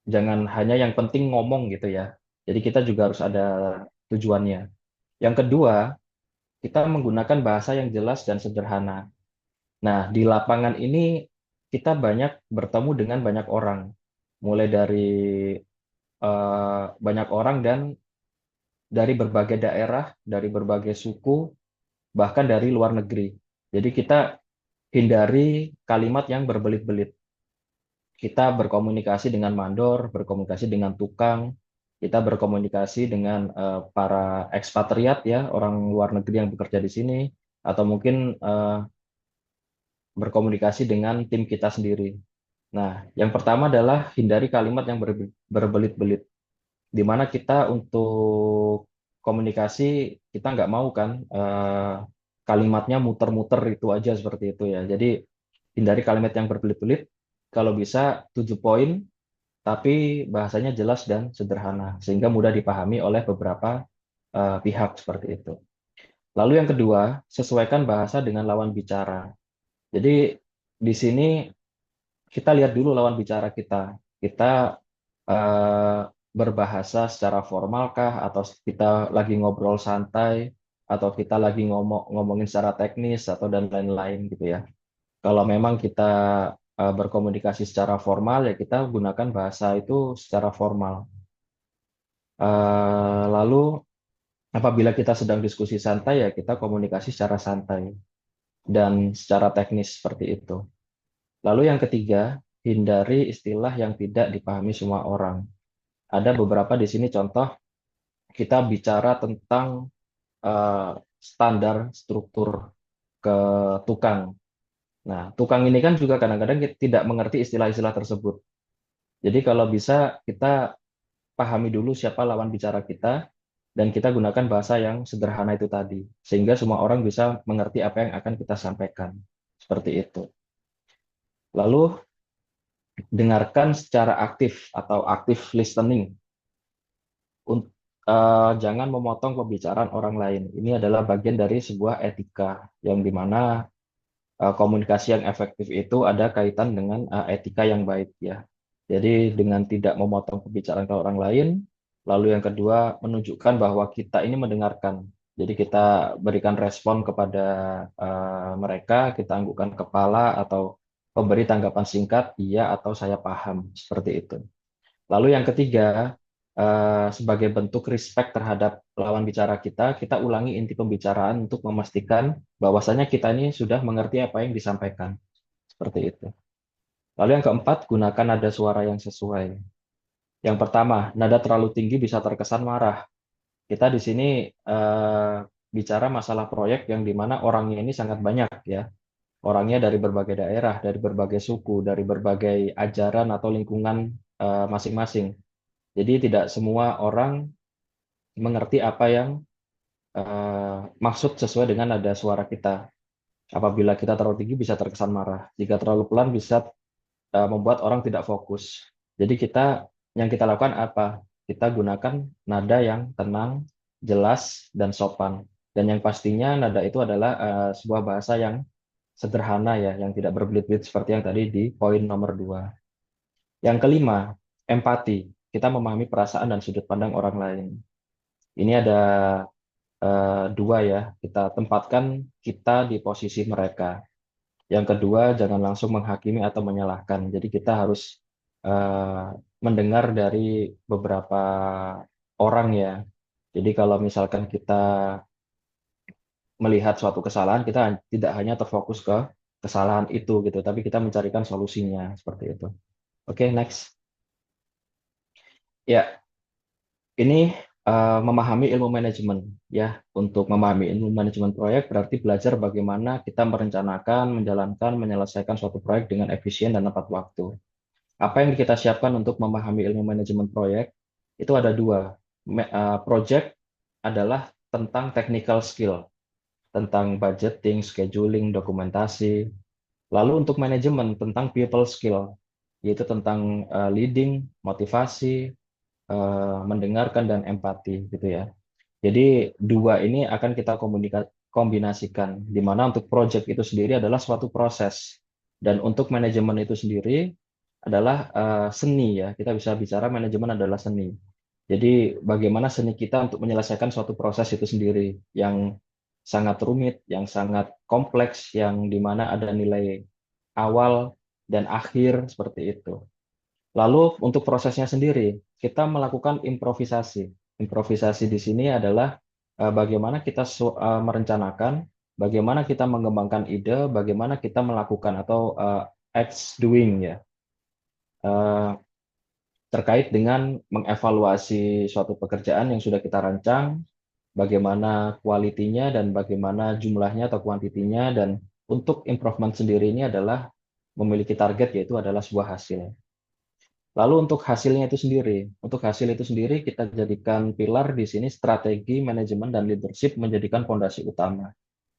jangan hanya yang penting ngomong gitu ya. Jadi kita juga harus ada tujuannya. Yang kedua, kita menggunakan bahasa yang jelas dan sederhana. Nah, di lapangan ini kita banyak bertemu dengan banyak orang, mulai dari banyak orang dan dari berbagai daerah, dari berbagai suku, bahkan dari luar negeri. Jadi kita hindari kalimat yang berbelit-belit. Kita berkomunikasi dengan mandor, berkomunikasi dengan tukang, kita berkomunikasi dengan para ekspatriat ya, orang luar negeri yang bekerja di sini, atau mungkin berkomunikasi dengan tim kita sendiri. Nah, yang pertama adalah hindari kalimat yang berbelit-belit, di mana kita untuk komunikasi kita nggak mau kan kalimatnya muter-muter itu aja seperti itu ya. Jadi hindari kalimat yang berbelit-belit. Kalau bisa 7 poin, tapi bahasanya jelas dan sederhana sehingga mudah dipahami oleh beberapa pihak seperti itu. Lalu yang kedua, sesuaikan bahasa dengan lawan bicara. Jadi di sini kita lihat dulu lawan bicara kita. Kita eh, berbahasa secara formalkah atau kita lagi ngobrol santai atau kita lagi ngomongin secara teknis atau dan lain-lain gitu ya. Kalau memang kita berkomunikasi secara formal ya kita gunakan bahasa itu secara formal. Lalu apabila kita sedang diskusi santai ya kita komunikasi secara santai dan secara teknis seperti itu. Lalu yang ketiga, hindari istilah yang tidak dipahami semua orang. Ada beberapa di sini contoh kita bicara tentang standar struktur ke tukang. Nah, tukang ini kan juga kadang-kadang tidak mengerti istilah-istilah tersebut. Jadi kalau bisa kita pahami dulu siapa lawan bicara kita dan kita gunakan bahasa yang sederhana itu tadi, sehingga semua orang bisa mengerti apa yang akan kita sampaikan. Seperti itu. Lalu dengarkan secara aktif atau active listening. Jangan memotong pembicaraan orang lain. Ini adalah bagian dari sebuah etika yang dimana komunikasi yang efektif itu ada kaitan dengan etika yang baik ya. Jadi dengan tidak memotong pembicaraan ke orang lain, lalu yang kedua menunjukkan bahwa kita ini mendengarkan. Jadi kita berikan respon kepada mereka, kita anggukkan kepala atau memberi tanggapan singkat, iya atau saya paham, seperti itu. Lalu yang ketiga, sebagai bentuk respect terhadap lawan bicara kita, kita ulangi inti pembicaraan untuk memastikan bahwasanya kita ini sudah mengerti apa yang disampaikan. Seperti itu. Lalu yang keempat, gunakan nada suara yang sesuai. Yang pertama, nada terlalu tinggi bisa terkesan marah. Kita di sini bicara masalah proyek yang dimana orangnya ini sangat banyak ya. Orangnya dari berbagai daerah, dari berbagai suku, dari berbagai ajaran atau lingkungan masing-masing. Jadi tidak semua orang mengerti apa yang maksud sesuai dengan nada suara kita. Apabila kita terlalu tinggi bisa terkesan marah. Jika terlalu pelan bisa membuat orang tidak fokus. Jadi yang kita lakukan apa? Kita gunakan nada yang tenang, jelas, dan sopan. Dan yang pastinya nada itu adalah sebuah bahasa yang sederhana ya, yang tidak berbelit-belit seperti yang tadi di poin nomor 2. Yang kelima, empati. Kita memahami perasaan dan sudut pandang orang lain. Ini ada dua ya, kita tempatkan kita di posisi mereka. Yang kedua, jangan langsung menghakimi atau menyalahkan. Jadi kita harus eh, mendengar dari beberapa orang ya. Jadi kalau misalkan kita melihat suatu kesalahan, kita tidak hanya terfokus ke kesalahan itu gitu, tapi kita mencarikan solusinya seperti itu. Oke, next. Ya, ini memahami ilmu manajemen ya. Untuk memahami ilmu manajemen proyek berarti belajar bagaimana kita merencanakan, menjalankan, menyelesaikan suatu proyek dengan efisien dan tepat waktu. Apa yang kita siapkan untuk memahami ilmu manajemen proyek itu ada dua. Project adalah tentang technical skill, tentang budgeting, scheduling, dokumentasi. Lalu untuk manajemen tentang people skill, yaitu tentang leading, motivasi, mendengarkan dan empati gitu ya. Jadi dua ini akan kita kombinasikan, di mana untuk project itu sendiri adalah suatu proses, dan untuk manajemen itu sendiri adalah seni ya. Kita bisa bicara manajemen adalah seni. Jadi bagaimana seni kita untuk menyelesaikan suatu proses itu sendiri yang sangat rumit, yang sangat kompleks, yang dimana ada nilai awal dan akhir seperti itu. Lalu untuk prosesnya sendiri, kita melakukan improvisasi. Improvisasi di sini adalah bagaimana kita merencanakan, bagaimana kita mengembangkan ide, bagaimana kita melakukan atau acts doing ya, eh, terkait dengan mengevaluasi suatu pekerjaan yang sudah kita rancang, bagaimana kualitinya dan bagaimana jumlahnya atau kuantitinya, dan untuk improvement sendiri ini adalah memiliki target yaitu adalah sebuah hasil. Lalu untuk hasil itu sendiri kita jadikan pilar di sini strategi, manajemen, dan leadership menjadikan fondasi utama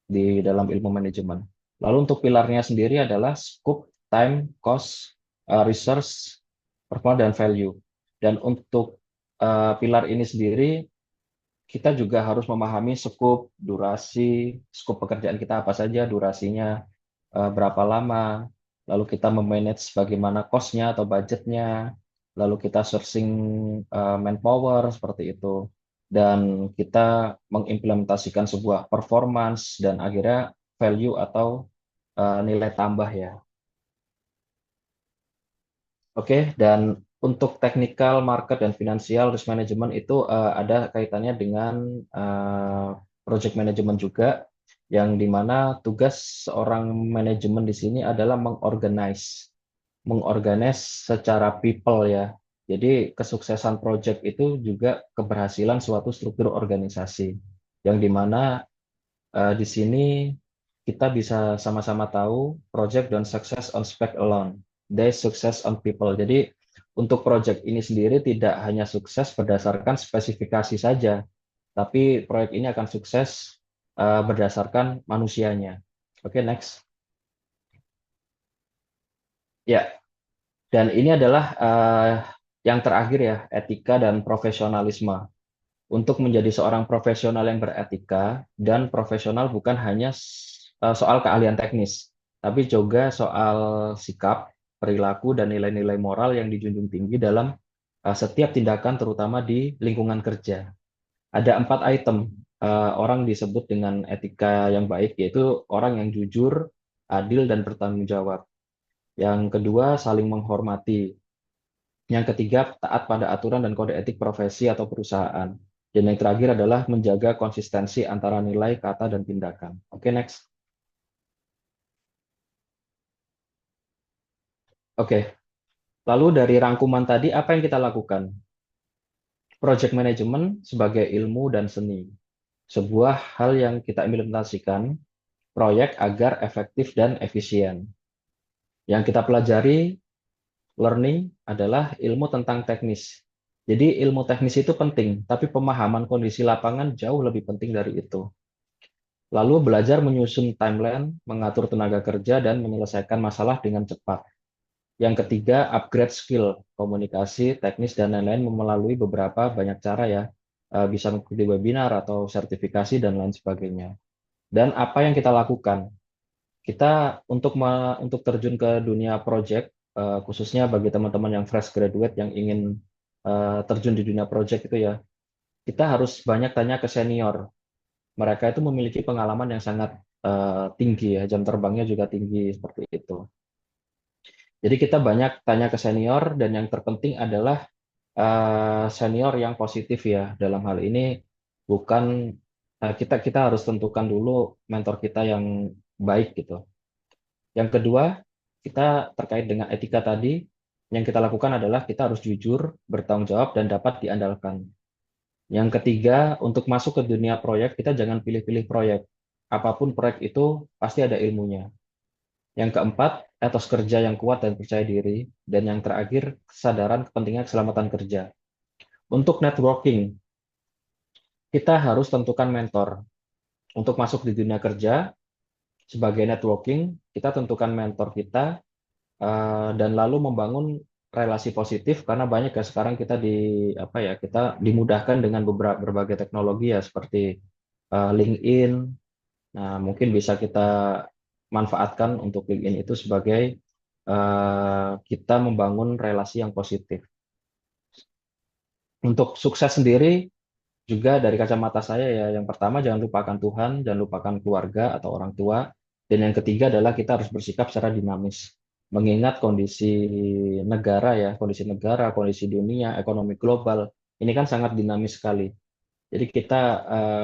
di dalam ilmu manajemen. Lalu untuk pilarnya sendiri adalah scope, time, cost, resource, performance, dan value. Dan untuk pilar ini sendiri, kita juga harus memahami scope, durasi, scope pekerjaan kita apa saja, durasinya berapa lama, lalu kita memanage bagaimana cost-nya atau budgetnya, lalu kita sourcing manpower seperti itu, dan kita mengimplementasikan sebuah performance dan akhirnya value atau nilai tambah ya. Oke, dan untuk technical, market, dan financial risk management itu ada kaitannya dengan eh, project management juga, yang dimana tugas seorang manajemen di sini adalah mengorganize secara people ya. Jadi kesuksesan project itu juga keberhasilan suatu struktur organisasi, yang dimana di sini kita bisa sama-sama tahu project don't success on spec alone, they success on people. Jadi untuk project ini sendiri tidak hanya sukses berdasarkan spesifikasi saja, tapi proyek ini akan sukses berdasarkan manusianya. Oke, next. Ya, dan ini adalah yang terakhir ya, etika dan profesionalisme. Untuk menjadi seorang profesional yang beretika, dan profesional bukan hanya soal keahlian teknis, tapi juga soal sikap, perilaku, dan nilai-nilai moral yang dijunjung tinggi dalam setiap tindakan, terutama di lingkungan kerja. Ada 4 item orang disebut dengan etika yang baik, yaitu orang yang jujur, adil, dan bertanggung jawab. Yang kedua, saling menghormati. Yang ketiga, taat pada aturan dan kode etik profesi atau perusahaan. Dan yang terakhir adalah menjaga konsistensi antara nilai, kata, dan tindakan. Oke, next. Oke, lalu dari rangkuman tadi, apa yang kita lakukan? Project management sebagai ilmu dan seni. Sebuah hal yang kita implementasikan, proyek agar efektif dan efisien. Yang kita pelajari, learning, adalah ilmu tentang teknis. Jadi ilmu teknis itu penting, tapi pemahaman kondisi lapangan jauh lebih penting dari itu. Lalu belajar menyusun timeline, mengatur tenaga kerja, dan menyelesaikan masalah dengan cepat. Yang ketiga, upgrade skill, komunikasi, teknis, dan lain-lain melalui beberapa banyak cara ya. Bisa mengikuti webinar atau sertifikasi dan lain sebagainya. Dan apa yang kita lakukan? Kita untuk terjun ke dunia project, khususnya bagi teman-teman yang fresh graduate yang ingin terjun di dunia project itu ya, kita harus banyak tanya ke senior. Mereka itu memiliki pengalaman yang sangat tinggi ya, jam terbangnya juga tinggi seperti itu. Jadi kita banyak tanya ke senior, dan yang terpenting adalah senior yang positif ya. Dalam hal ini bukan kita kita harus tentukan dulu mentor kita yang baik gitu. Yang kedua, kita terkait dengan etika tadi, yang kita lakukan adalah kita harus jujur, bertanggung jawab, dan dapat diandalkan. Yang ketiga, untuk masuk ke dunia proyek, kita jangan pilih-pilih proyek. Apapun proyek itu pasti ada ilmunya. Yang keempat, etos kerja yang kuat dan percaya diri. Dan yang terakhir, kesadaran kepentingan keselamatan kerja. Untuk networking, kita harus tentukan mentor. Untuk masuk di dunia kerja, sebagai networking, kita tentukan mentor kita, dan lalu membangun relasi positif karena banyak ya sekarang kita kita dimudahkan dengan berbagai teknologi ya seperti LinkedIn. Nah, mungkin bisa kita manfaatkan untuk LinkedIn itu sebagai kita membangun relasi yang positif. Untuk sukses sendiri juga dari kacamata saya ya, yang pertama jangan lupakan Tuhan, jangan lupakan keluarga atau orang tua, dan yang ketiga adalah kita harus bersikap secara dinamis, mengingat kondisi negara, kondisi dunia, ekonomi global, ini kan sangat dinamis sekali. Jadi kita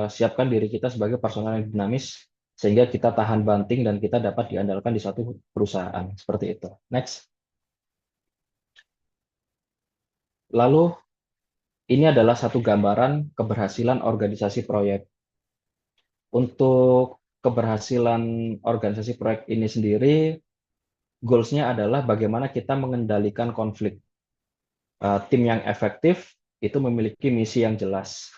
siapkan diri kita sebagai personal yang dinamis, sehingga kita tahan banting dan kita dapat diandalkan di suatu perusahaan, seperti itu. Next. Lalu ini adalah satu gambaran keberhasilan organisasi proyek. Untuk keberhasilan organisasi proyek ini sendiri, goals-nya adalah bagaimana kita mengendalikan konflik. Tim yang efektif itu memiliki misi yang jelas,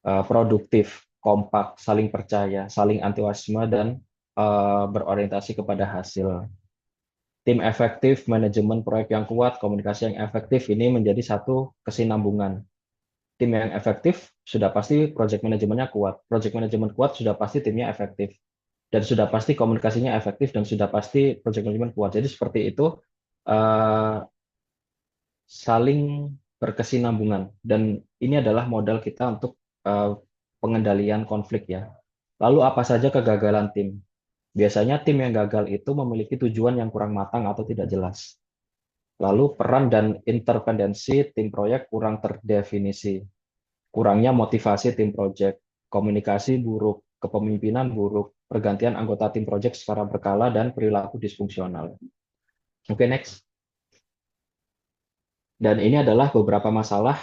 produktif, kompak, saling percaya, saling antagonisme, dan berorientasi kepada hasil. Tim efektif, manajemen proyek yang kuat, komunikasi yang efektif, ini menjadi satu kesinambungan. Tim yang efektif sudah pasti project manajemennya kuat. Project manajemen kuat sudah pasti timnya efektif. Dan sudah pasti komunikasinya efektif dan sudah pasti project management kuat. Jadi seperti itu eh, saling berkesinambungan dan ini adalah modal kita untuk eh, pengendalian konflik ya. Lalu apa saja kegagalan tim? Biasanya tim yang gagal itu memiliki tujuan yang kurang matang atau tidak jelas. Lalu peran dan intervensi tim proyek kurang terdefinisi. Kurangnya motivasi tim proyek, komunikasi buruk, kepemimpinan buruk, pergantian anggota tim proyek secara berkala, dan perilaku disfungsional. Oke, next. Dan ini adalah beberapa masalah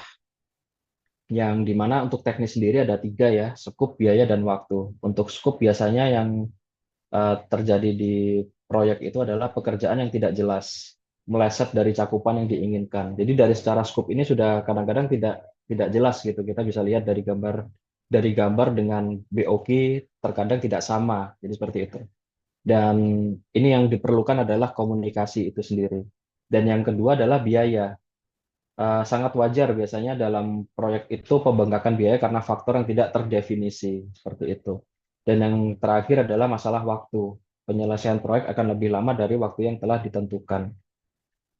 yang dimana untuk teknis sendiri ada tiga ya, skup, biaya, dan waktu. Untuk skup biasanya yang terjadi di proyek itu adalah pekerjaan yang tidak jelas, meleset dari cakupan yang diinginkan. Jadi dari secara skup ini sudah kadang-kadang tidak jelas gitu. Kita bisa lihat dari gambar dengan BOQ terkadang tidak sama. Jadi seperti itu. Dan ini yang diperlukan adalah komunikasi itu sendiri. Dan yang kedua adalah biaya. Sangat wajar biasanya dalam proyek itu pembengkakan biaya karena faktor yang tidak terdefinisi seperti itu. Dan yang terakhir adalah masalah waktu. Penyelesaian proyek akan lebih lama dari waktu yang telah ditentukan.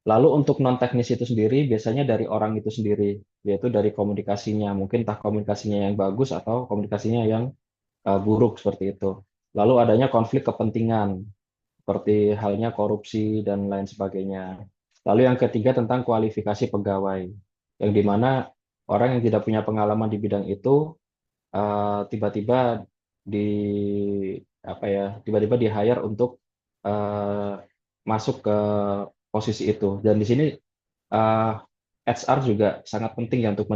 Lalu untuk non teknis itu sendiri biasanya dari orang itu sendiri, yaitu dari komunikasinya. Mungkin entah komunikasinya yang bagus atau komunikasinya yang buruk seperti itu. Lalu adanya konflik kepentingan, seperti halnya korupsi dan lain sebagainya. Lalu yang ketiga tentang kualifikasi pegawai, yang dimana orang yang tidak punya pengalaman di bidang itu tiba-tiba di tiba-tiba di hire untuk eh, masuk ke posisi itu. Dan di sini eh, HR juga sangat penting ya untuk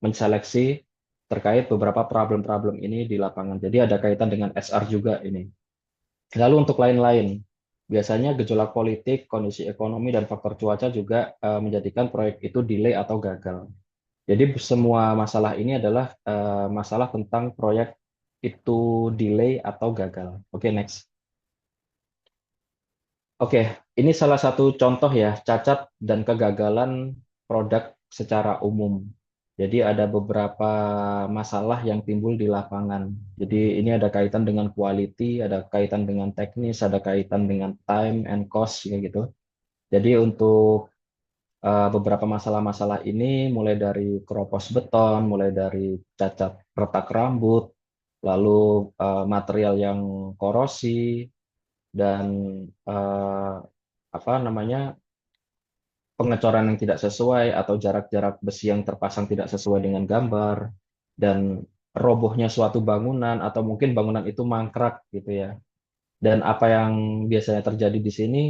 menseleksi terkait beberapa problem-problem ini di lapangan. Jadi ada kaitan dengan HR juga ini. Lalu untuk lain-lain, biasanya gejolak politik, kondisi ekonomi, dan faktor cuaca juga menjadikan proyek itu delay atau gagal. Jadi semua masalah ini adalah masalah tentang proyek itu delay atau gagal. Oke, next. Oke, ini salah satu contoh ya, cacat dan kegagalan produk secara umum. Jadi ada beberapa masalah yang timbul di lapangan. Jadi ini ada kaitan dengan quality, ada kaitan dengan teknis, ada kaitan dengan time and cost kayak gitu. Jadi untuk beberapa masalah-masalah ini mulai dari keropos beton, mulai dari cacat retak rambut, lalu material yang korosi dan eh, apa namanya pengecoran yang tidak sesuai atau jarak-jarak besi yang terpasang tidak sesuai dengan gambar dan robohnya suatu bangunan atau mungkin bangunan itu mangkrak gitu ya. Dan apa yang biasanya terjadi di sini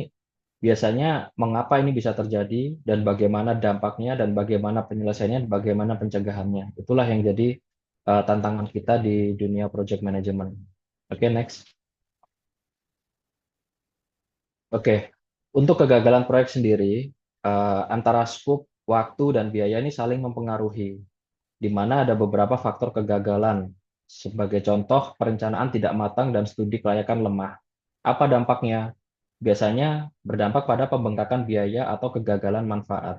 Biasanya mengapa ini bisa terjadi dan bagaimana dampaknya dan bagaimana penyelesaiannya dan bagaimana pencegahannya. Itulah yang jadi tantangan kita di dunia project management. Oke, next. Oke, untuk kegagalan proyek sendiri, antara scope, waktu, dan biaya ini saling mempengaruhi, di mana ada beberapa faktor kegagalan. Sebagai contoh, perencanaan tidak matang dan studi kelayakan lemah. Apa dampaknya? Biasanya berdampak pada pembengkakan biaya atau kegagalan manfaat.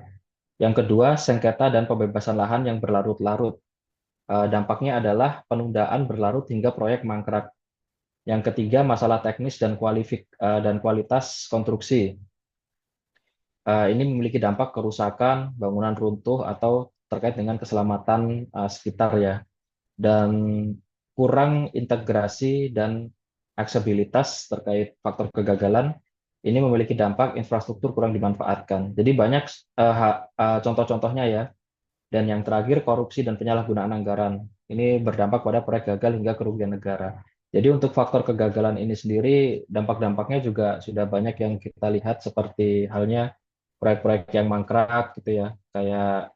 Yang kedua, sengketa dan pembebasan lahan yang berlarut-larut. Dampaknya adalah penundaan berlarut hingga proyek mangkrak. Yang ketiga, masalah teknis dan dan kualitas konstruksi. Ini memiliki dampak kerusakan, bangunan runtuh, atau terkait dengan keselamatan sekitar ya. Dan kurang integrasi dan aksesibilitas terkait faktor kegagalan, ini memiliki dampak infrastruktur kurang dimanfaatkan. Jadi banyak contoh-contohnya ya. Dan yang terakhir, korupsi dan penyalahgunaan anggaran. Ini berdampak pada proyek gagal hingga kerugian negara. Jadi untuk faktor kegagalan ini sendiri, dampak-dampaknya juga sudah banyak yang kita lihat seperti halnya proyek-proyek yang mangkrak gitu ya, kayak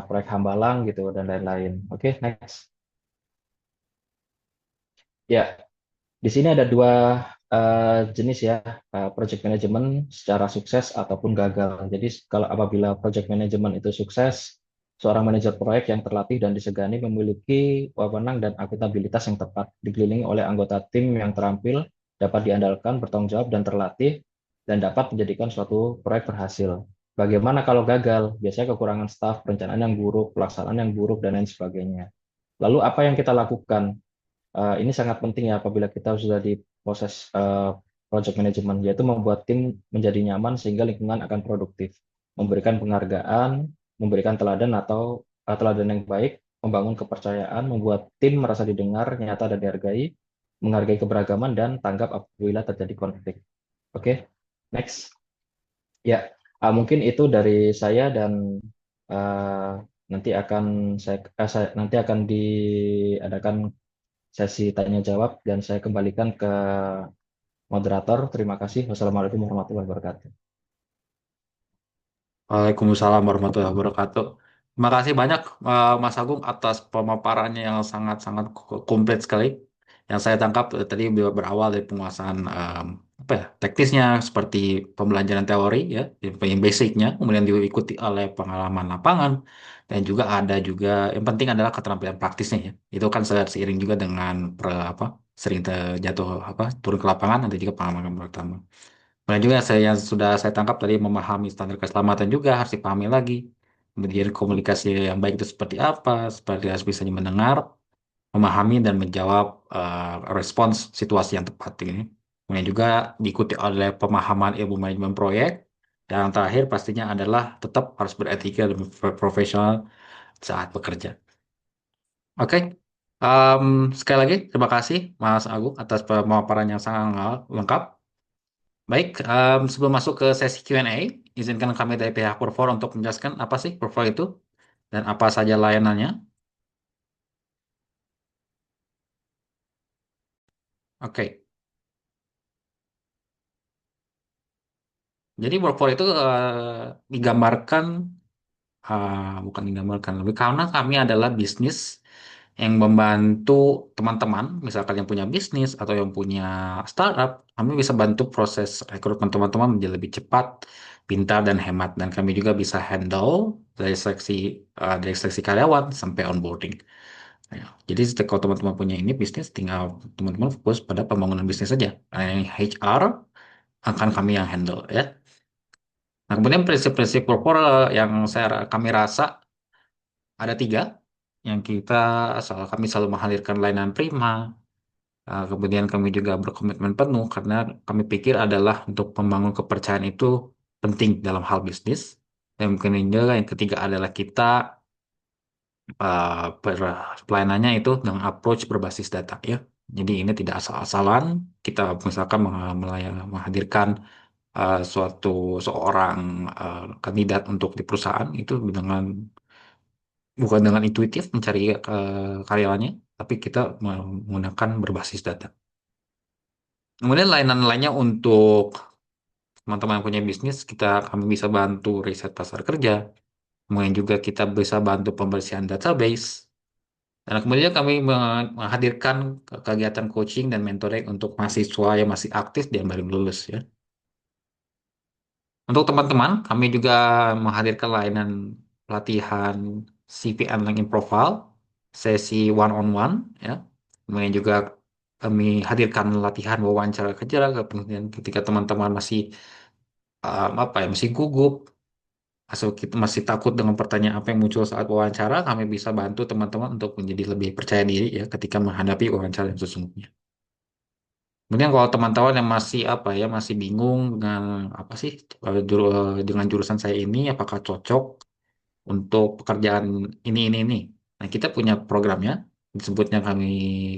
proyek Hambalang gitu dan lain-lain. Oke, next. Ya, di sini ada dua jenis ya, project management secara sukses ataupun gagal. Jadi kalau apabila project management itu sukses, seorang manajer proyek yang terlatih dan disegani memiliki wewenang dan akuntabilitas yang tepat, dikelilingi oleh anggota tim yang terampil, dapat diandalkan, bertanggung jawab dan terlatih, dan dapat menjadikan suatu proyek berhasil. Bagaimana kalau gagal? Biasanya kekurangan staf, perencanaan yang buruk, pelaksanaan yang buruk, dan lain sebagainya. Lalu apa yang kita lakukan? Ini sangat penting ya apabila kita sudah di proses project management, yaitu membuat tim menjadi nyaman sehingga lingkungan akan produktif, memberikan penghargaan, memberikan teladan atau teladan yang baik, membangun kepercayaan, membuat tim merasa didengar, nyata dan dihargai, menghargai keberagaman dan tanggap apabila terjadi konflik. Oke, next. Ya, mungkin itu dari saya dan uh, nanti akan diadakan sesi tanya jawab dan saya kembalikan ke moderator. Terima kasih. Wassalamualaikum warahmatullahi wabarakatuh. Waalaikumsalam warahmatullahi wabarakatuh. Terima kasih banyak Mas Agung atas pemaparannya yang sangat-sangat komplit sekali. Yang saya tangkap tadi berawal dari penguasaan apa ya, teknisnya seperti pembelajaran teori ya, yang basicnya, kemudian diikuti oleh pengalaman lapangan dan juga ada juga yang penting adalah keterampilan praktisnya ya. Itu kan seiring juga dengan apa sering terjatuh apa turun ke lapangan ada juga pengalaman pertama. Kemudian juga saya yang sudah saya tangkap tadi memahami standar keselamatan juga harus dipahami lagi. Kemudian komunikasi yang baik itu seperti apa, seperti harus bisa mendengar, memahami dan menjawab respons situasi yang tepat ini. Kemudian juga diikuti oleh pemahaman ilmu manajemen proyek. Dan yang terakhir pastinya adalah tetap harus beretika dan profesional saat bekerja. Oke, Em, sekali lagi terima kasih Mas Agung atas pemaparan yang sangat lengkap. Baik, sebelum masuk ke sesi Q&A, izinkan kami dari pihak Perfor untuk menjelaskan apa sih Perfor itu dan apa saja layanannya. Oke, jadi Perfor itu digambarkan, bukan digambarkan, lebih karena kami adalah bisnis yang membantu teman-teman, misalkan yang punya bisnis atau yang punya startup, kami bisa bantu proses rekrutmen teman-teman menjadi lebih cepat, pintar, dan hemat. Dan kami juga bisa handle dari seleksi karyawan sampai onboarding. Ya, jadi kalau teman-teman punya ini bisnis, tinggal teman-teman fokus pada pembangunan bisnis saja. Nah, yang HR akan kami yang handle ya. Nah, kemudian prinsip-prinsip corporate yang kami rasa ada tiga. Yang kita asal kami selalu menghadirkan layanan prima. Kemudian kami juga berkomitmen penuh karena kami pikir adalah untuk membangun kepercayaan itu penting dalam hal bisnis. Dan mungkin juga yang ketiga adalah kita pelayanannya itu dengan approach berbasis data ya. Jadi ini tidak asal-asalan kita misalkan menghadirkan suatu seorang kandidat untuk di perusahaan itu dengan bukan dengan intuitif mencari karyawannya, tapi kita menggunakan berbasis data. Kemudian layanan lainnya untuk teman-teman yang punya bisnis, kami bisa bantu riset pasar kerja. Kemudian juga kita bisa bantu pembersihan database. Dan kemudian kami menghadirkan kegiatan coaching dan mentoring untuk mahasiswa yang masih aktif dan baru lulus ya. Untuk teman-teman, kami juga menghadirkan layanan pelatihan CV and LinkedIn Profile, sesi one on one ya. Kemudian juga kami hadirkan latihan wawancara kerja kemudian ketika teman-teman masih apa ya, masih gugup, atau kita masih takut dengan pertanyaan apa yang muncul saat wawancara, kami bisa bantu teman-teman untuk menjadi lebih percaya diri ya ketika menghadapi wawancara yang sesungguhnya. Kemudian kalau teman-teman yang masih apa ya masih bingung dengan apa sih dengan jurusan saya ini apakah cocok untuk pekerjaan ini. Nah, kita punya programnya disebutnya kami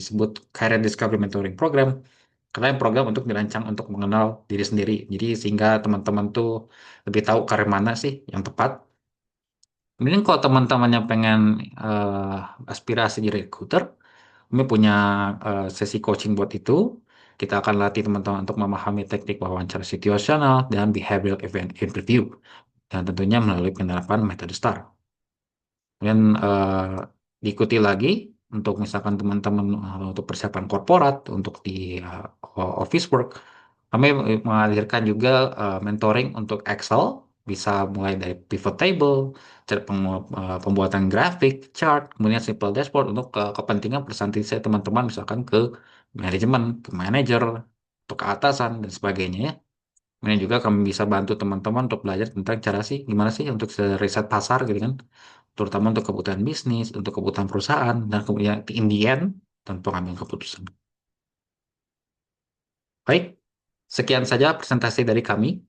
sebut Career Discovery Mentoring Program. Karena yang program untuk dirancang untuk mengenal diri sendiri. Jadi sehingga teman-teman tuh lebih tahu karir mana sih yang tepat. Kemudian kalau teman-teman yang pengen aspirasi jadi recruiter, kami punya sesi coaching buat itu. Kita akan latih teman-teman untuk memahami teknik wawancara situasional dan behavioral event interview. Dan tentunya melalui penerapan metode STAR. Kemudian diikuti lagi untuk misalkan teman-teman untuk persiapan korporat, untuk di office work. Kami menghadirkan juga mentoring untuk Excel, bisa mulai dari pivot table, pembuatan grafik, chart, kemudian simple dashboard untuk kepentingan presentasi teman-teman misalkan ke manajemen, ke manajer, atau ke atasan dan sebagainya ya. Kemudian juga kami bisa bantu teman-teman untuk belajar tentang cara sih gimana sih untuk riset pasar gitu kan, terutama untuk kebutuhan bisnis, untuk kebutuhan perusahaan, dan kemudian in the end tentu pengambil keputusan. Baik, sekian saja presentasi dari kami.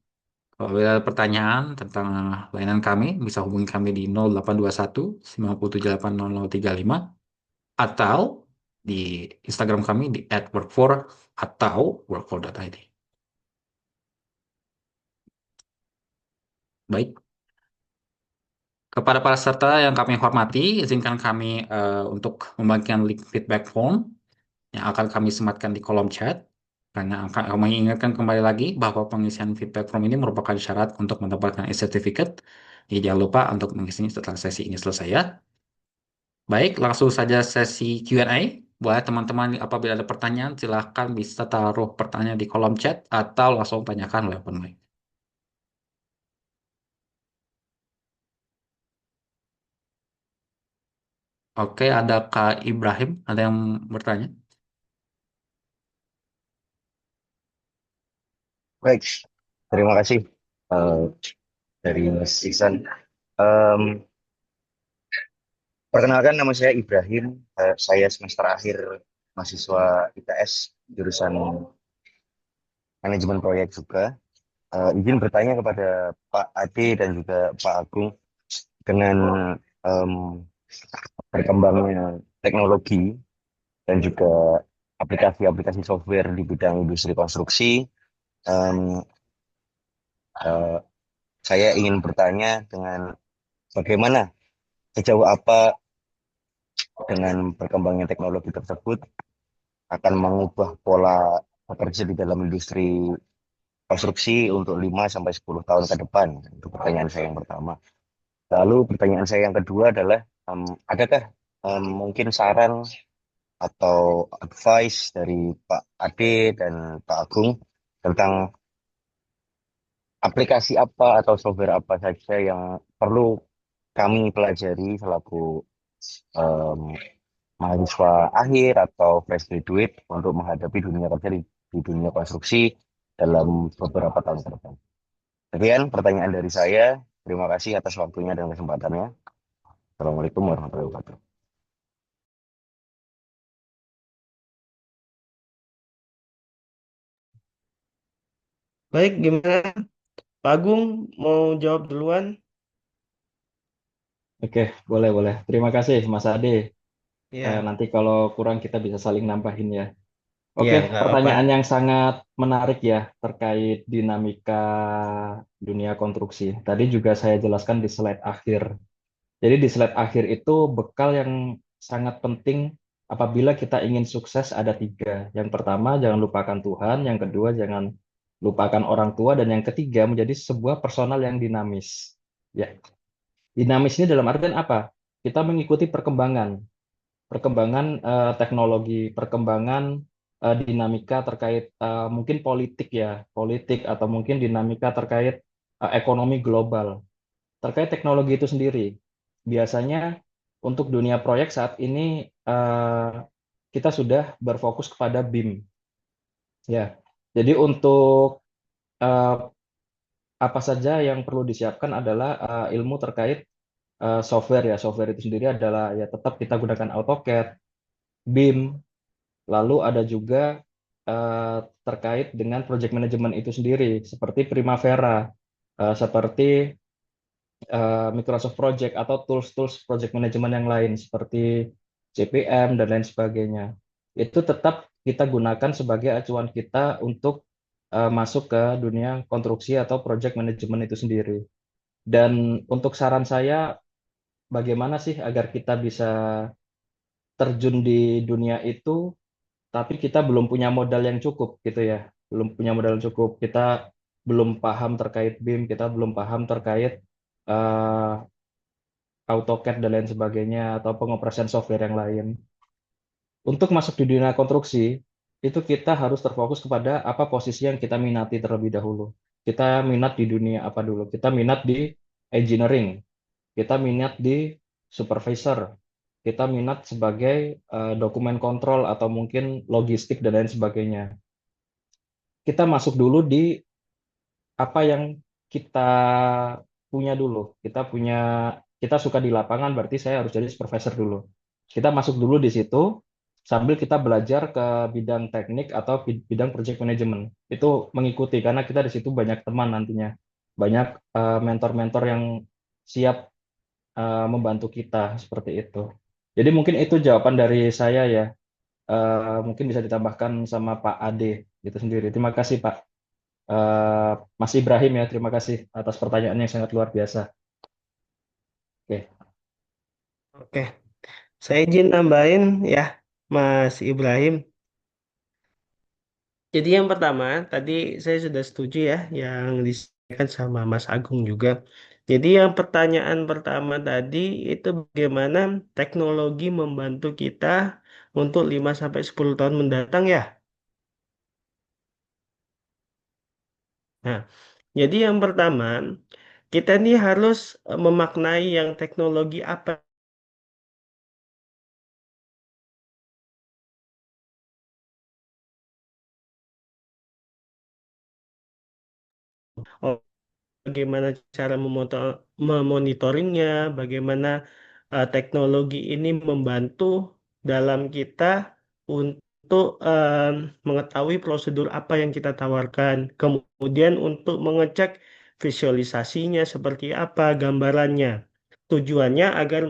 Kalau ada pertanyaan tentang layanan kami, bisa hubungi kami di 0821 9780035 atau di Instagram kami di @workfor atau workfor.id. Baik, kepada para peserta yang kami hormati, izinkan kami untuk membagikan link feedback form yang akan kami sematkan di kolom chat. Karena akan kami ingatkan kembali lagi bahwa pengisian feedback form ini merupakan syarat untuk mendapatkan e-certificate. Jadi jangan lupa untuk mengisinya setelah sesi ini selesai ya. Baik, langsung saja sesi Q&A. Buat teman-teman apabila ada pertanyaan, silahkan bisa taruh pertanyaan di kolom chat atau langsung tanyakan lewat mic. Oke, ada Kak Ibrahim, ada yang bertanya? Baik, terima kasih eh, dari Mas Iksan. Em, Perkenalkan, nama saya Ibrahim. Saya semester akhir mahasiswa ITS jurusan manajemen proyek juga. Izin bertanya kepada Pak Ade dan juga Pak Agung dengan em, berkembangnya teknologi dan juga aplikasi-aplikasi software di bidang industri konstruksi. em, eh, saya ingin bertanya dengan bagaimana sejauh apa dengan berkembangnya teknologi tersebut akan mengubah pola bekerja di dalam industri konstruksi untuk 5 sampai 10 tahun ke depan. Itu pertanyaan saya yang pertama. Lalu pertanyaan saya yang kedua adalah adakah mungkin saran atau advice dari Pak Ade dan Pak Agung tentang aplikasi apa atau software apa saja yang perlu kami pelajari selaku em, mahasiswa akhir atau fresh graduate untuk menghadapi dunia kerja di dunia konstruksi dalam beberapa tahun ke depan. Sekian pertanyaan dari saya. Terima kasih atas waktunya dan kesempatannya. Assalamualaikum warahmatullahi wabarakatuh. Baik, gimana? Pak Agung mau jawab duluan? Oke, boleh, boleh. Terima kasih, Mas Ade. Ya, Nanti kalau kurang kita bisa saling nambahin ya. ya Oke, nggak apa-apa. pertanyaan yang sangat menarik ya terkait dinamika dunia konstruksi. Tadi juga saya jelaskan di slide akhir. Jadi di slide akhir itu bekal yang sangat penting apabila kita ingin sukses ada tiga. Yang pertama, jangan lupakan Tuhan. Yang kedua, jangan lupakan orang tua, dan yang ketiga menjadi sebuah personal yang dinamis. Ya, dinamis ini dalam artian apa? Kita mengikuti perkembangan teknologi, perkembangan dinamika terkait mungkin politik ya, politik atau mungkin dinamika terkait ekonomi global, terkait teknologi itu sendiri. Biasanya untuk dunia proyek saat ini kita sudah berfokus kepada BIM ya. Jadi untuk eh, apa saja yang perlu disiapkan adalah ilmu terkait software ya. Software itu sendiri adalah ya tetap kita gunakan AutoCAD, BIM, lalu ada juga terkait dengan project management itu sendiri seperti Primavera, seperti Microsoft Project atau tools-tools project management yang lain seperti CPM dan lain sebagainya. Itu tetap kita gunakan sebagai acuan kita untuk masuk ke dunia konstruksi atau project management itu sendiri. Dan untuk saran saya, bagaimana sih agar kita bisa terjun di dunia itu, tapi kita belum punya modal yang cukup gitu ya. Belum punya modal yang cukup. Kita belum paham terkait BIM, kita belum paham terkait eh, AutoCAD dan lain sebagainya, atau pengoperasian software yang lain. Untuk masuk di dunia konstruksi, itu kita harus terfokus kepada apa posisi yang kita minati terlebih dahulu. Kita minat di dunia apa dulu? Kita minat di engineering, kita minat di supervisor, kita minat sebagai dokumen kontrol atau mungkin logistik dan lain sebagainya. Kita masuk dulu di apa yang kita punya dulu. Kita suka di lapangan, berarti saya harus jadi supervisor dulu. Kita masuk dulu di situ sambil kita belajar ke bidang teknik atau bidang project management. Itu mengikuti karena kita di situ banyak teman nantinya. Banyak mentor-mentor yang siap membantu kita seperti itu. Jadi mungkin itu jawaban dari saya ya. Mungkin bisa ditambahkan sama Pak Ade gitu sendiri. Terima kasih Pak. Mas Ibrahim ya, terima kasih atas pertanyaannya yang sangat luar biasa. Oke. Oke, saya izin nambahin ya, Mas Ibrahim. Jadi yang pertama, tadi saya sudah setuju ya, yang disampaikan sama Mas Agung juga. Jadi yang pertanyaan pertama tadi itu bagaimana teknologi membantu kita untuk 5 sampai 10 tahun mendatang ya. Nah, jadi yang pertama, kita ini harus memaknai yang teknologi apa. Oh, bagaimana cara memonitoringnya, bagaimana teknologi ini membantu dalam kita untuk mengetahui prosedur apa yang kita tawarkan, kemudian untuk mengecek visualisasinya seperti apa, gambarannya. Tujuannya agar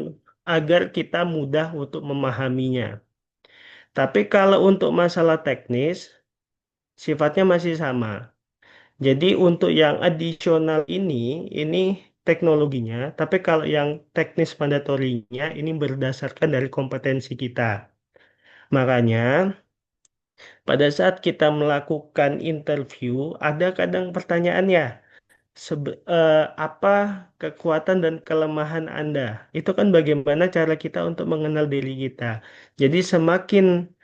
agar kita mudah untuk memahaminya. Tapi kalau untuk masalah teknis, sifatnya masih sama. Jadi untuk yang additional ini teknologinya, tapi kalau yang teknis mandatorinya ini berdasarkan dari kompetensi kita. Makanya pada saat kita melakukan interview, ada kadang pertanyaannya, apa kekuatan dan kelemahan Anda? Itu kan bagaimana cara kita untuk mengenal diri kita. Jadi semakin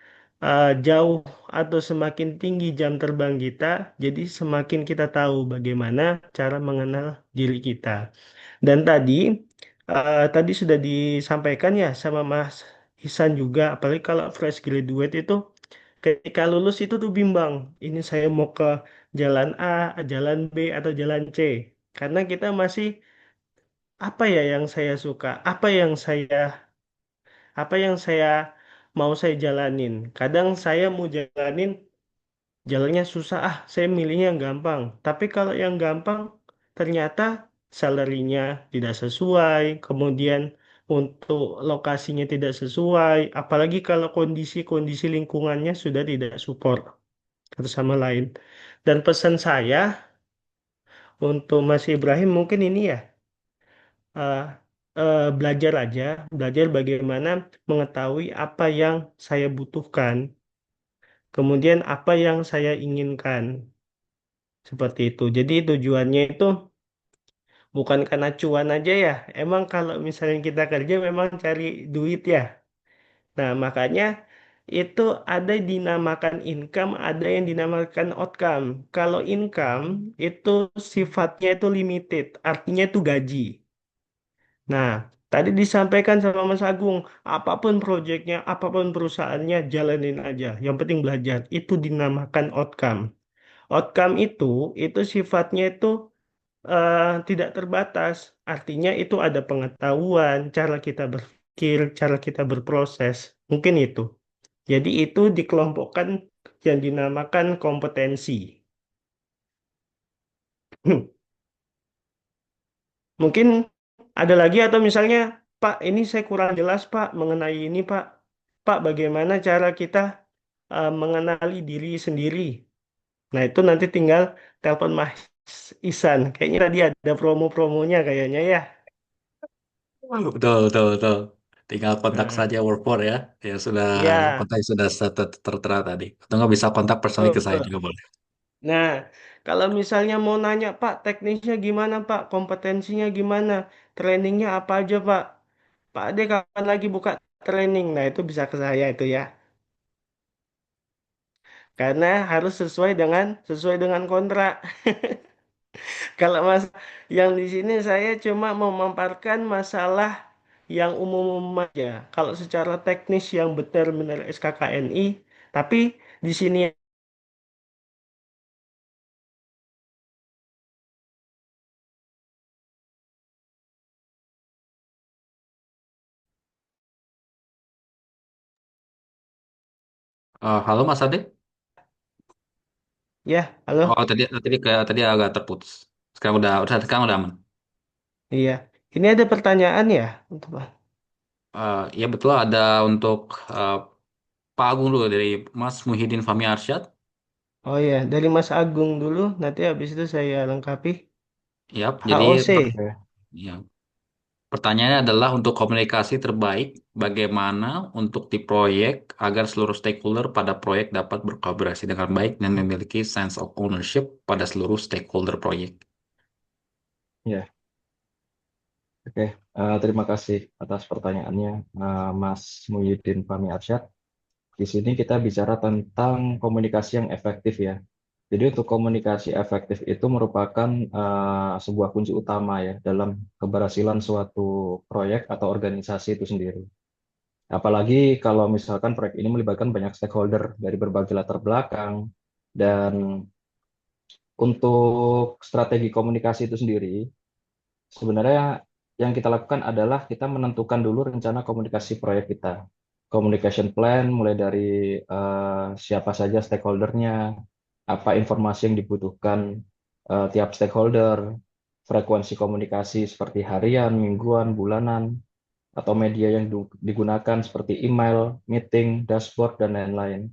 jauh atau semakin tinggi jam terbang kita, jadi semakin kita tahu bagaimana cara mengenal diri kita. Dan tadi sudah disampaikan ya sama Mas Ihsan juga, apalagi kalau fresh graduate itu ketika lulus itu tuh bimbang. Ini saya mau ke jalan A, jalan B, atau jalan C. Karena kita masih apa ya yang saya suka, apa yang mau saya jalanin. Kadang saya mau jalanin jalannya susah, saya milihnya yang gampang. Tapi kalau yang gampang ternyata salary-nya tidak sesuai, kemudian untuk lokasinya tidak sesuai, apalagi kalau kondisi-kondisi lingkungannya sudah tidak support satu sama lain. Dan pesan saya untuk Mas Ibrahim mungkin ini ya, eh, belajar aja, belajar bagaimana mengetahui apa yang saya butuhkan, kemudian apa yang saya inginkan. Seperti itu. Jadi tujuannya itu bukan karena cuan aja ya. Emang kalau misalnya kita kerja memang cari duit ya. Nah, makanya itu ada dinamakan income, ada yang dinamakan outcome. Kalau income itu sifatnya itu limited, artinya itu gaji. Nah, tadi disampaikan sama Mas Agung, apapun proyeknya, apapun perusahaannya, jalanin aja. Yang penting belajar. Itu dinamakan outcome. Outcome itu sifatnya itu tidak terbatas. Artinya itu ada pengetahuan, cara kita berpikir, cara kita berproses. Mungkin itu. Jadi itu dikelompokkan yang dinamakan kompetensi. Mungkin ada lagi atau misalnya, Pak, ini saya kurang jelas, Pak, mengenai ini, Pak. Pak, bagaimana cara kita mengenali diri sendiri? Nah, itu nanti tinggal telepon Mas Isan. Kayaknya tadi ada promo-promonya kayaknya ya. Betul, betul, betul. Tinggal kontak Nah, saja Workfor ya. Ya sudah, ya, kontak sudah tertera tadi. Atau nggak bisa kontak personal ke saya betul. juga boleh. Nah, kalau misalnya mau nanya, Pak, teknisnya gimana, Pak? Kompetensinya gimana? Trainingnya apa aja, Pak? Pak Ade kapan lagi buka training? Nah, itu bisa ke saya itu ya. Karena harus sesuai dengan kontrak. Kalau Mas yang di sini saya cuma memaparkan masalah yang umum-umum aja. Kalau secara teknis yang benar-benar SKKNI, tapi di sini Halo Mas Ade. ya, Oh halo. tadi tadi agak terputus. Sekarang udah aman. Iya. Ini ada pertanyaan ya untuk Ya betul ada untuk eh, Pak Agung dulu dari Mas Muhyiddin Fahmi Arsyad. Oh ya, dari Mas Agung dulu, nanti habis itu saya lengkapi. Yap, jadi HOC. Oke. ya, pertanyaannya adalah untuk komunikasi terbaik, bagaimana untuk di proyek agar seluruh stakeholder pada proyek dapat berkolaborasi dengan baik dan memiliki sense of ownership pada seluruh stakeholder proyek. Ya, oke. Terima kasih atas pertanyaannya, Mas Muhyiddin Fahmi Arsyad. Di sini kita bicara tentang komunikasi yang efektif ya. Jadi untuk komunikasi efektif itu merupakan sebuah kunci utama ya dalam keberhasilan suatu proyek atau organisasi itu sendiri. Apalagi kalau misalkan proyek ini melibatkan banyak stakeholder dari berbagai latar belakang dan untuk strategi komunikasi itu sendiri, sebenarnya yang kita lakukan adalah kita menentukan dulu rencana komunikasi proyek kita. Communication plan mulai dari siapa saja stakeholdernya, apa informasi yang dibutuhkan tiap stakeholder, frekuensi komunikasi seperti harian, mingguan, bulanan, atau media yang digunakan seperti email, meeting, dashboard, dan lain-lain.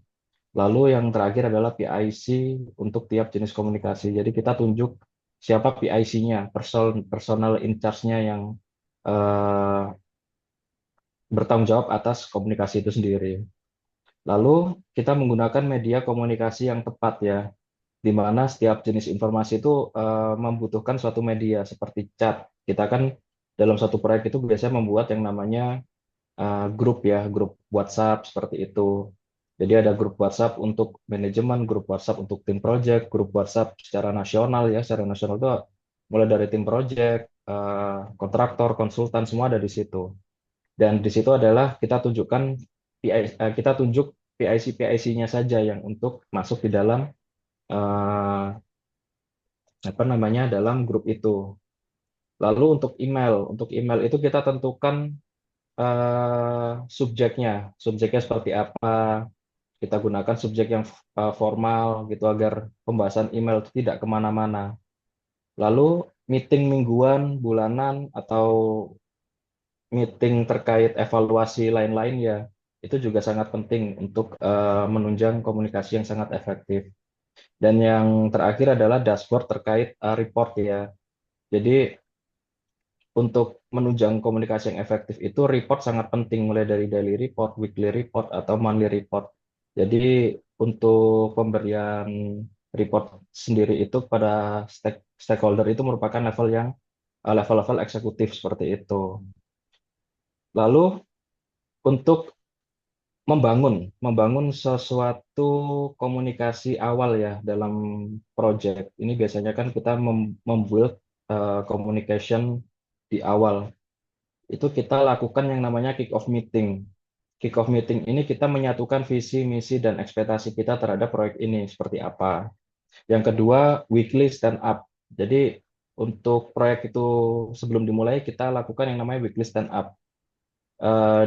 Lalu yang terakhir adalah PIC untuk tiap jenis komunikasi. Jadi kita tunjuk siapa PIC-nya, personal in charge-nya yang eh, bertanggung jawab atas komunikasi itu sendiri. Lalu kita menggunakan media komunikasi yang tepat ya, di mana setiap jenis informasi itu membutuhkan suatu media seperti chat. Kita kan dalam satu proyek itu biasanya membuat yang namanya grup ya, grup WhatsApp seperti itu. Jadi ada grup WhatsApp untuk manajemen, grup WhatsApp untuk tim project, grup WhatsApp secara nasional ya, secara nasional itu mulai dari tim project, kontraktor, konsultan semua ada di situ. Dan di situ adalah kita tunjukkan kita tunjuk PIC-PIC-nya saja yang untuk masuk di dalam eh, apa namanya dalam grup itu. Lalu untuk email itu kita tentukan subjeknya, subjeknya seperti apa. Kita gunakan subjek yang formal gitu agar pembahasan email itu tidak kemana-mana. Lalu meeting mingguan, bulanan, atau meeting terkait evaluasi lain-lain ya, itu juga sangat penting untuk menunjang komunikasi yang sangat efektif. Dan yang terakhir adalah dashboard terkait report ya. Jadi untuk menunjang komunikasi yang efektif itu report sangat penting mulai dari daily report, weekly report, atau monthly report. Jadi untuk pemberian report sendiri itu kepada stakeholder itu merupakan level yang level-level eksekutif seperti itu. Lalu untuk membangun sesuatu komunikasi awal ya dalam project. Ini biasanya kan kita membuat communication di awal. Itu kita lakukan yang namanya kick off meeting. Kick off meeting ini kita menyatukan visi, misi, dan ekspektasi kita terhadap proyek ini seperti apa. Yang kedua, weekly stand up. Jadi untuk proyek itu sebelum dimulai kita lakukan yang namanya weekly stand up.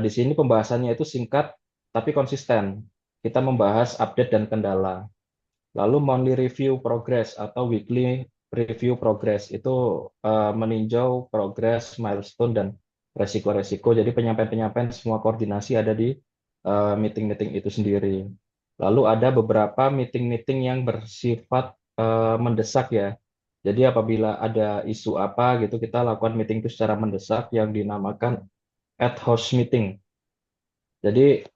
Di sini pembahasannya itu singkat tapi konsisten. Kita membahas update dan kendala. Lalu monthly review progress atau weekly review progress itu meninjau progress, milestone dan resiko-resiko. Jadi penyampaian-penyampaian semua koordinasi ada di meeting-meeting itu sendiri. Lalu ada beberapa meeting-meeting yang bersifat mendesak ya. Jadi apabila ada isu apa gitu kita lakukan meeting itu secara mendesak yang dinamakan ad hoc meeting. Jadi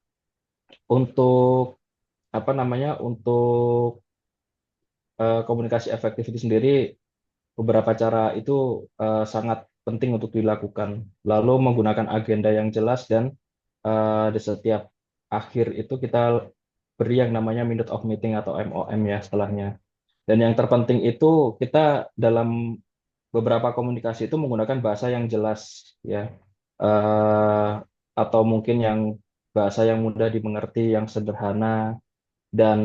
untuk apa namanya untuk komunikasi efektif itu sendiri beberapa cara itu sangat penting untuk dilakukan. Lalu menggunakan agenda yang jelas dan di setiap akhir itu kita beri yang namanya minute of meeting atau MOM ya setelahnya. Dan yang terpenting itu kita dalam beberapa komunikasi itu menggunakan bahasa yang jelas ya. Eh, atau mungkin yang bahasa yang mudah dimengerti, yang sederhana dan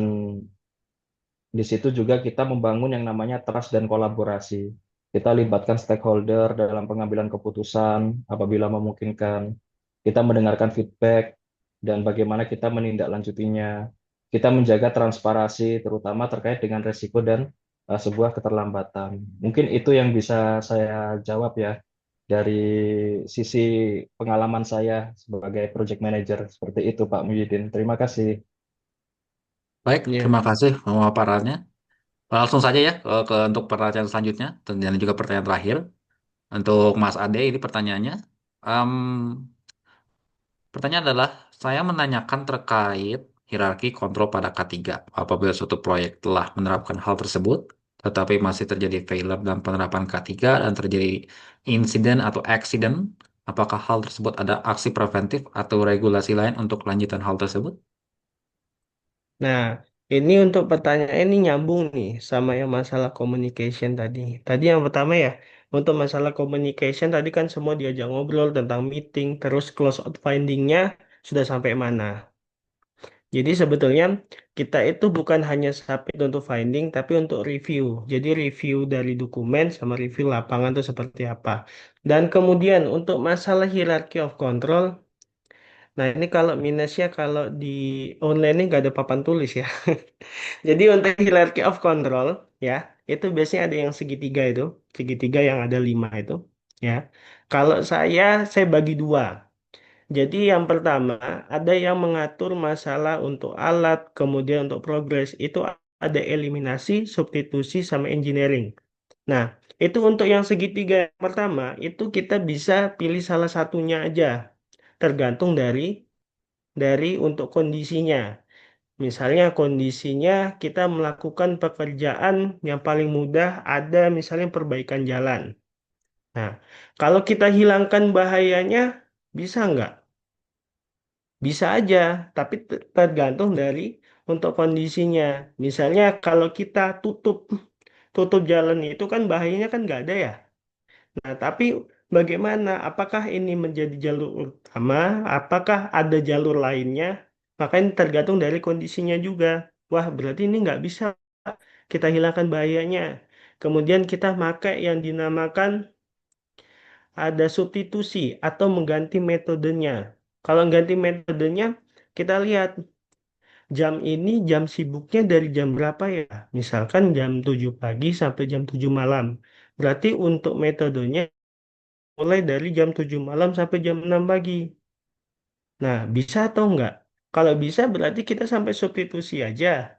di situ juga kita membangun yang namanya trust dan kolaborasi. Kita libatkan stakeholder dalam pengambilan keputusan apabila memungkinkan. Kita mendengarkan feedback dan bagaimana kita menindaklanjutinya. Kita menjaga transparansi terutama terkait dengan risiko dan sebuah keterlambatan. Mungkin itu yang bisa saya jawab ya dari sisi pengalaman saya sebagai project manager seperti itu Pak Muhyiddin. Terima kasih. Baik, Ya. terima kasih pemaparannya. Langsung saja ya untuk pertanyaan selanjutnya dan juga pertanyaan terakhir untuk Mas Ade ini pertanyaannya. Em, Pertanyaan adalah saya menanyakan terkait hierarki kontrol pada K3. Apabila suatu proyek telah menerapkan hal tersebut, tetapi masih terjadi failure dalam penerapan K3 dan terjadi insiden atau accident, apakah hal tersebut ada aksi preventif atau regulasi lain untuk kelanjutan hal tersebut? Nah, ini untuk pertanyaan ini nyambung nih sama yang masalah communication tadi. Tadi yang pertama ya, untuk masalah communication tadi kan semua diajak ngobrol tentang meeting, terus close out finding-nya sudah sampai mana. Jadi sebetulnya kita itu bukan hanya submit untuk finding, tapi untuk review. Jadi review dari dokumen sama review lapangan itu seperti apa. Dan kemudian untuk masalah hierarchy of control, nah ini kalau minusnya kalau di online ini nggak ada papan tulis ya. Jadi untuk hierarchy of control ya, itu biasanya ada yang segitiga yang ada 5 itu ya. Kalau saya bagi dua. Jadi yang pertama ada yang mengatur masalah untuk alat, kemudian untuk progres itu ada eliminasi, substitusi sama engineering. Nah, itu untuk yang segitiga yang pertama itu kita bisa pilih salah satunya aja, tergantung dari untuk kondisinya. Misalnya kondisinya kita melakukan pekerjaan yang paling mudah ada misalnya perbaikan jalan. Nah, kalau kita hilangkan bahayanya, bisa nggak? Bisa aja, tapi tergantung dari untuk kondisinya. Misalnya kalau kita tutup tutup jalan itu kan bahayanya kan nggak ada ya. Nah, tapi bagaimana? Apakah ini menjadi jalur utama? Apakah ada jalur lainnya? Makanya tergantung dari kondisinya juga. Wah, berarti ini nggak bisa kita hilangkan bahayanya. Kemudian kita pakai yang dinamakan ada substitusi atau mengganti metodenya. Kalau ganti metodenya, kita lihat jam ini jam sibuknya dari jam berapa ya? Misalkan jam 7 pagi sampai jam 7 malam. Berarti untuk metodenya mulai dari jam 7 malam sampai jam 6 pagi. Nah, bisa atau enggak? Kalau bisa berarti kita sampai substitusi aja.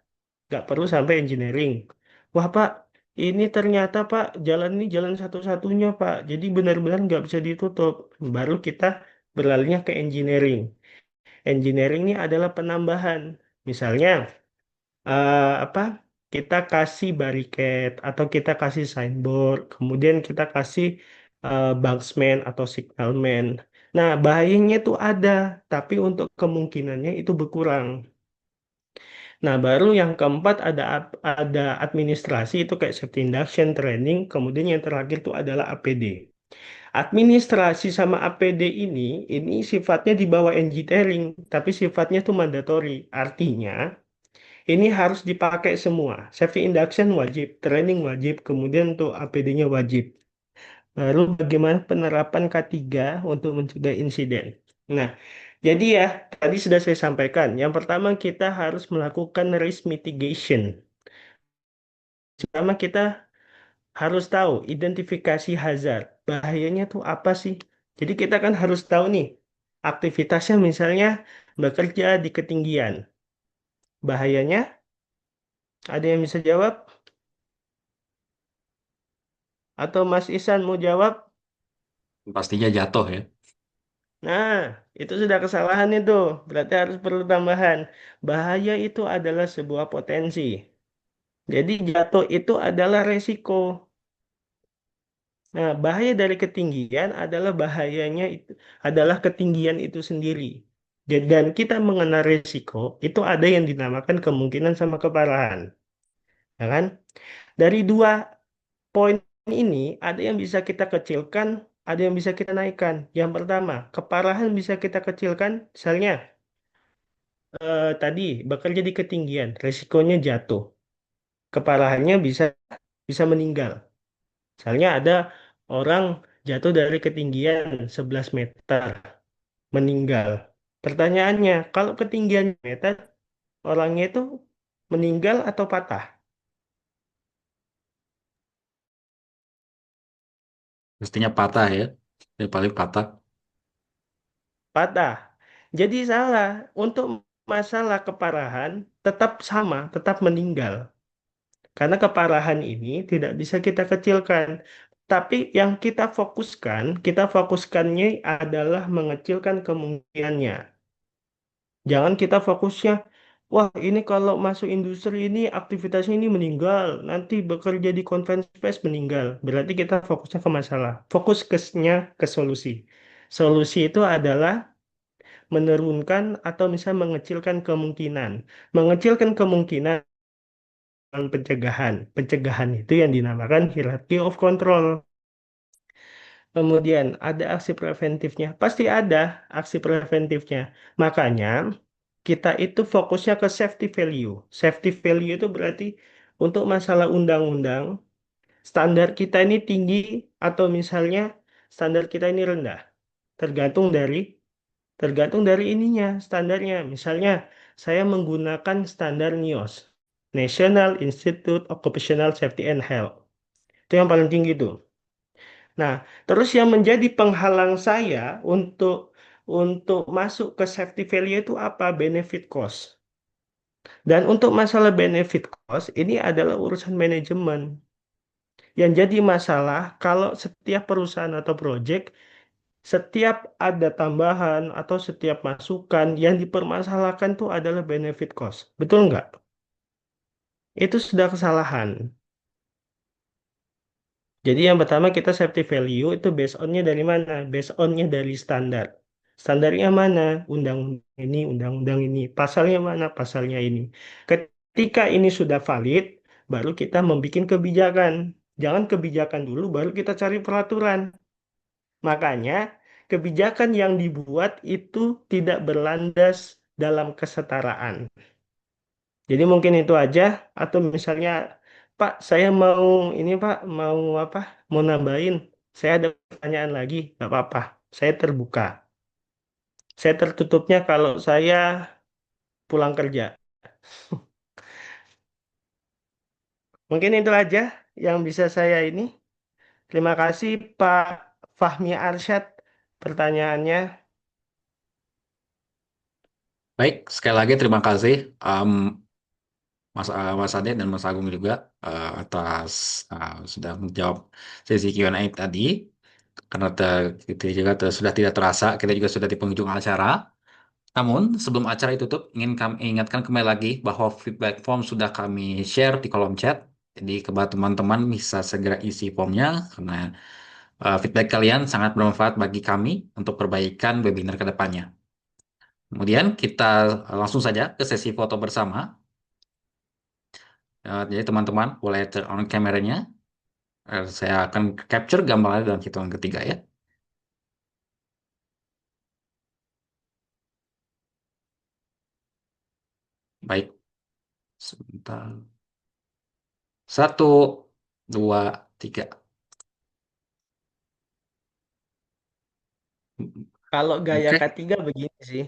Nggak perlu sampai engineering. Wah, Pak, ini ternyata, Pak, jalan ini jalan satu-satunya, Pak. Jadi benar-benar nggak bisa ditutup. Baru kita beralihnya ke engineering. Engineering ini adalah penambahan. Misalnya, apa? kita kasih barricade atau kita kasih signboard, kemudian kita kasih banksman atau signalman. Nah, bahayanya itu ada, tapi untuk kemungkinannya itu berkurang. Nah, baru yang keempat ada administrasi itu kayak safety induction training, kemudian yang terakhir itu adalah APD. Administrasi sama APD ini sifatnya di bawah engineering, tapi sifatnya itu mandatory. Artinya, ini harus dipakai semua. Safety induction wajib, training wajib, kemudian untuk APD-nya wajib. Lalu bagaimana penerapan K3 untuk mencegah insiden? Nah, jadi ya, tadi sudah saya sampaikan. Yang pertama kita harus melakukan risk mitigation. Pertama kita harus tahu identifikasi hazard. Bahayanya tuh apa sih? Jadi kita kan harus tahu nih, aktivitasnya misalnya bekerja di ketinggian. Bahayanya, ada yang bisa jawab? Atau Mas Isan mau jawab? Pastinya jatuh ya. Nah, itu sudah kesalahan itu. Berarti harus perlu tambahan. Bahaya itu adalah sebuah potensi. Jadi jatuh itu adalah resiko. Nah, bahaya dari ketinggian adalah bahayanya itu adalah ketinggian itu sendiri. Dan kita mengenal resiko itu ada yang dinamakan kemungkinan sama keparahan, ya kan? Dari dua poin ini ada yang bisa kita kecilkan, ada yang bisa kita naikkan. Yang pertama, keparahan bisa kita kecilkan, misalnya tadi bekerja di ketinggian, resikonya jatuh. Keparahannya bisa bisa meninggal. Misalnya ada orang jatuh dari ketinggian 11 meter, meninggal. Pertanyaannya, kalau ketinggian meter, orangnya itu meninggal atau patah? Pastinya patah ya. Yang paling patah. Patah. Jadi salah. Untuk masalah keparahan, tetap sama, tetap meninggal. Karena keparahan ini tidak bisa kita kecilkan. Tapi yang kita fokuskannya adalah mengecilkan kemungkinannya. Jangan kita fokusnya, wah ini kalau masuk industri ini aktivitasnya ini meninggal, nanti bekerja di conference space meninggal. Berarti kita fokusnya ke masalah. Fokusnya ke solusi. Solusi itu adalah menurunkan atau misalnya mengecilkan kemungkinan. Mengecilkan kemungkinan pencegahan. Pencegahan itu yang dinamakan hierarchy of control. Kemudian ada aksi preventifnya. Pasti ada aksi preventifnya. Makanya kita itu fokusnya ke safety value. Safety value itu berarti untuk masalah undang-undang, standar kita ini tinggi atau misalnya standar kita ini rendah. Tergantung dari ininya, standarnya. Misalnya saya menggunakan standar NIOS, National Institute Occupational Safety and Health. Itu yang paling tinggi tuh. Nah, terus yang menjadi penghalang saya untuk masuk ke safety value itu apa? Benefit cost. Dan untuk masalah benefit cost, ini adalah urusan manajemen. Yang jadi masalah kalau setiap perusahaan atau project, setiap ada tambahan atau setiap masukan yang dipermasalahkan itu adalah benefit cost. Betul nggak? Itu sudah kesalahan. Jadi yang pertama kita safety value itu based on-nya dari mana? Based on-nya dari standar. Standarnya mana? Undang-undang ini. Pasalnya mana? Pasalnya ini. Ketika ini sudah valid, baru kita membuat kebijakan. Jangan kebijakan dulu, baru kita cari peraturan. Makanya kebijakan yang dibuat itu tidak berlandas dalam kesetaraan. Jadi mungkin itu aja. Atau misalnya, Pak, saya mau ini Pak, mau apa? Mau nambahin. Saya ada pertanyaan lagi, nggak apa-apa. Saya terbuka. Saya tertutupnya kalau saya pulang kerja. Mungkin itu aja yang bisa saya ini. Terima kasih Pak Fahmi Arsyad pertanyaannya. Baik, sekali lagi terima kasih Mas Ade dan Mas Agung juga atas sudah menjawab sesi Q&A tadi. Karena kita juga sudah tidak terasa, kita juga sudah di penghujung acara. Namun, sebelum acara ditutup, ingin kami ingatkan kembali lagi bahwa feedback form sudah kami share di kolom chat. Jadi, kepada teman-teman bisa segera isi formnya karena feedback kalian sangat bermanfaat bagi kami untuk perbaikan webinar ke depannya. Kemudian kita langsung saja ke sesi foto bersama. Jadi teman-teman boleh turn on kameranya. Saya akan capture gambarnya dalam hitungan ketiga ya. Baik, sebentar. Satu, dua, tiga. Kalau gaya Oke. K3 begini sih.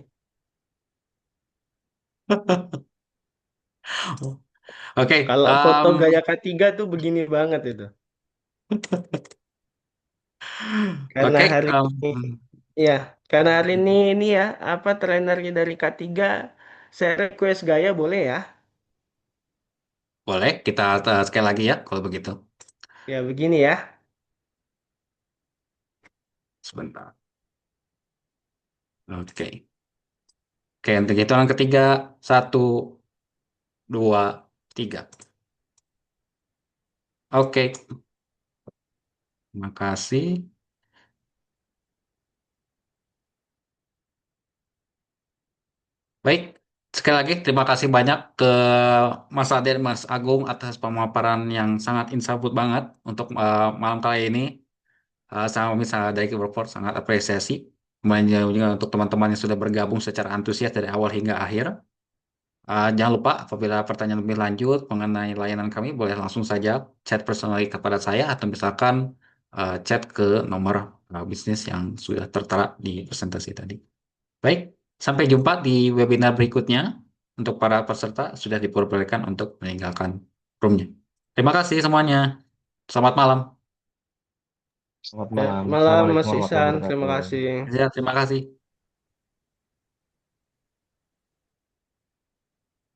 Oke. Kalau foto gaya K3 tuh begini banget itu. Karena Oke. hari ini, ya, karena hari ini ya, apa trainernya dari K3, saya request gaya boleh ya? Boleh kita sekali lagi ya kalau begitu. Ya begini ya. Sebentar. Oke. Oke, untuk hitungan ketiga. Satu, dua, tiga. Oke, terima kasih. Baik, sekali lagi terima kasih banyak ke Mas Ade dan Mas Agung atas pemaparan yang sangat insightful banget untuk malam kali ini. Sama misalnya dari Workforce sangat apresiasi. Kemudian juga untuk teman-teman yang sudah bergabung secara antusias dari awal hingga akhir. Jangan lupa apabila pertanyaan lebih lanjut mengenai layanan kami boleh langsung saja chat personally kepada saya atau misalkan chat ke nomor bisnis yang sudah tertera di presentasi tadi. Baik, sampai jumpa di webinar berikutnya. Untuk para peserta sudah diperbolehkan untuk meninggalkan roomnya. Terima kasih semuanya. Selamat malam. Selamat Ya, malam. malam Assalamualaikum Mas warahmatullahi Isan, terima wabarakatuh. kasih. Ya, terima kasih.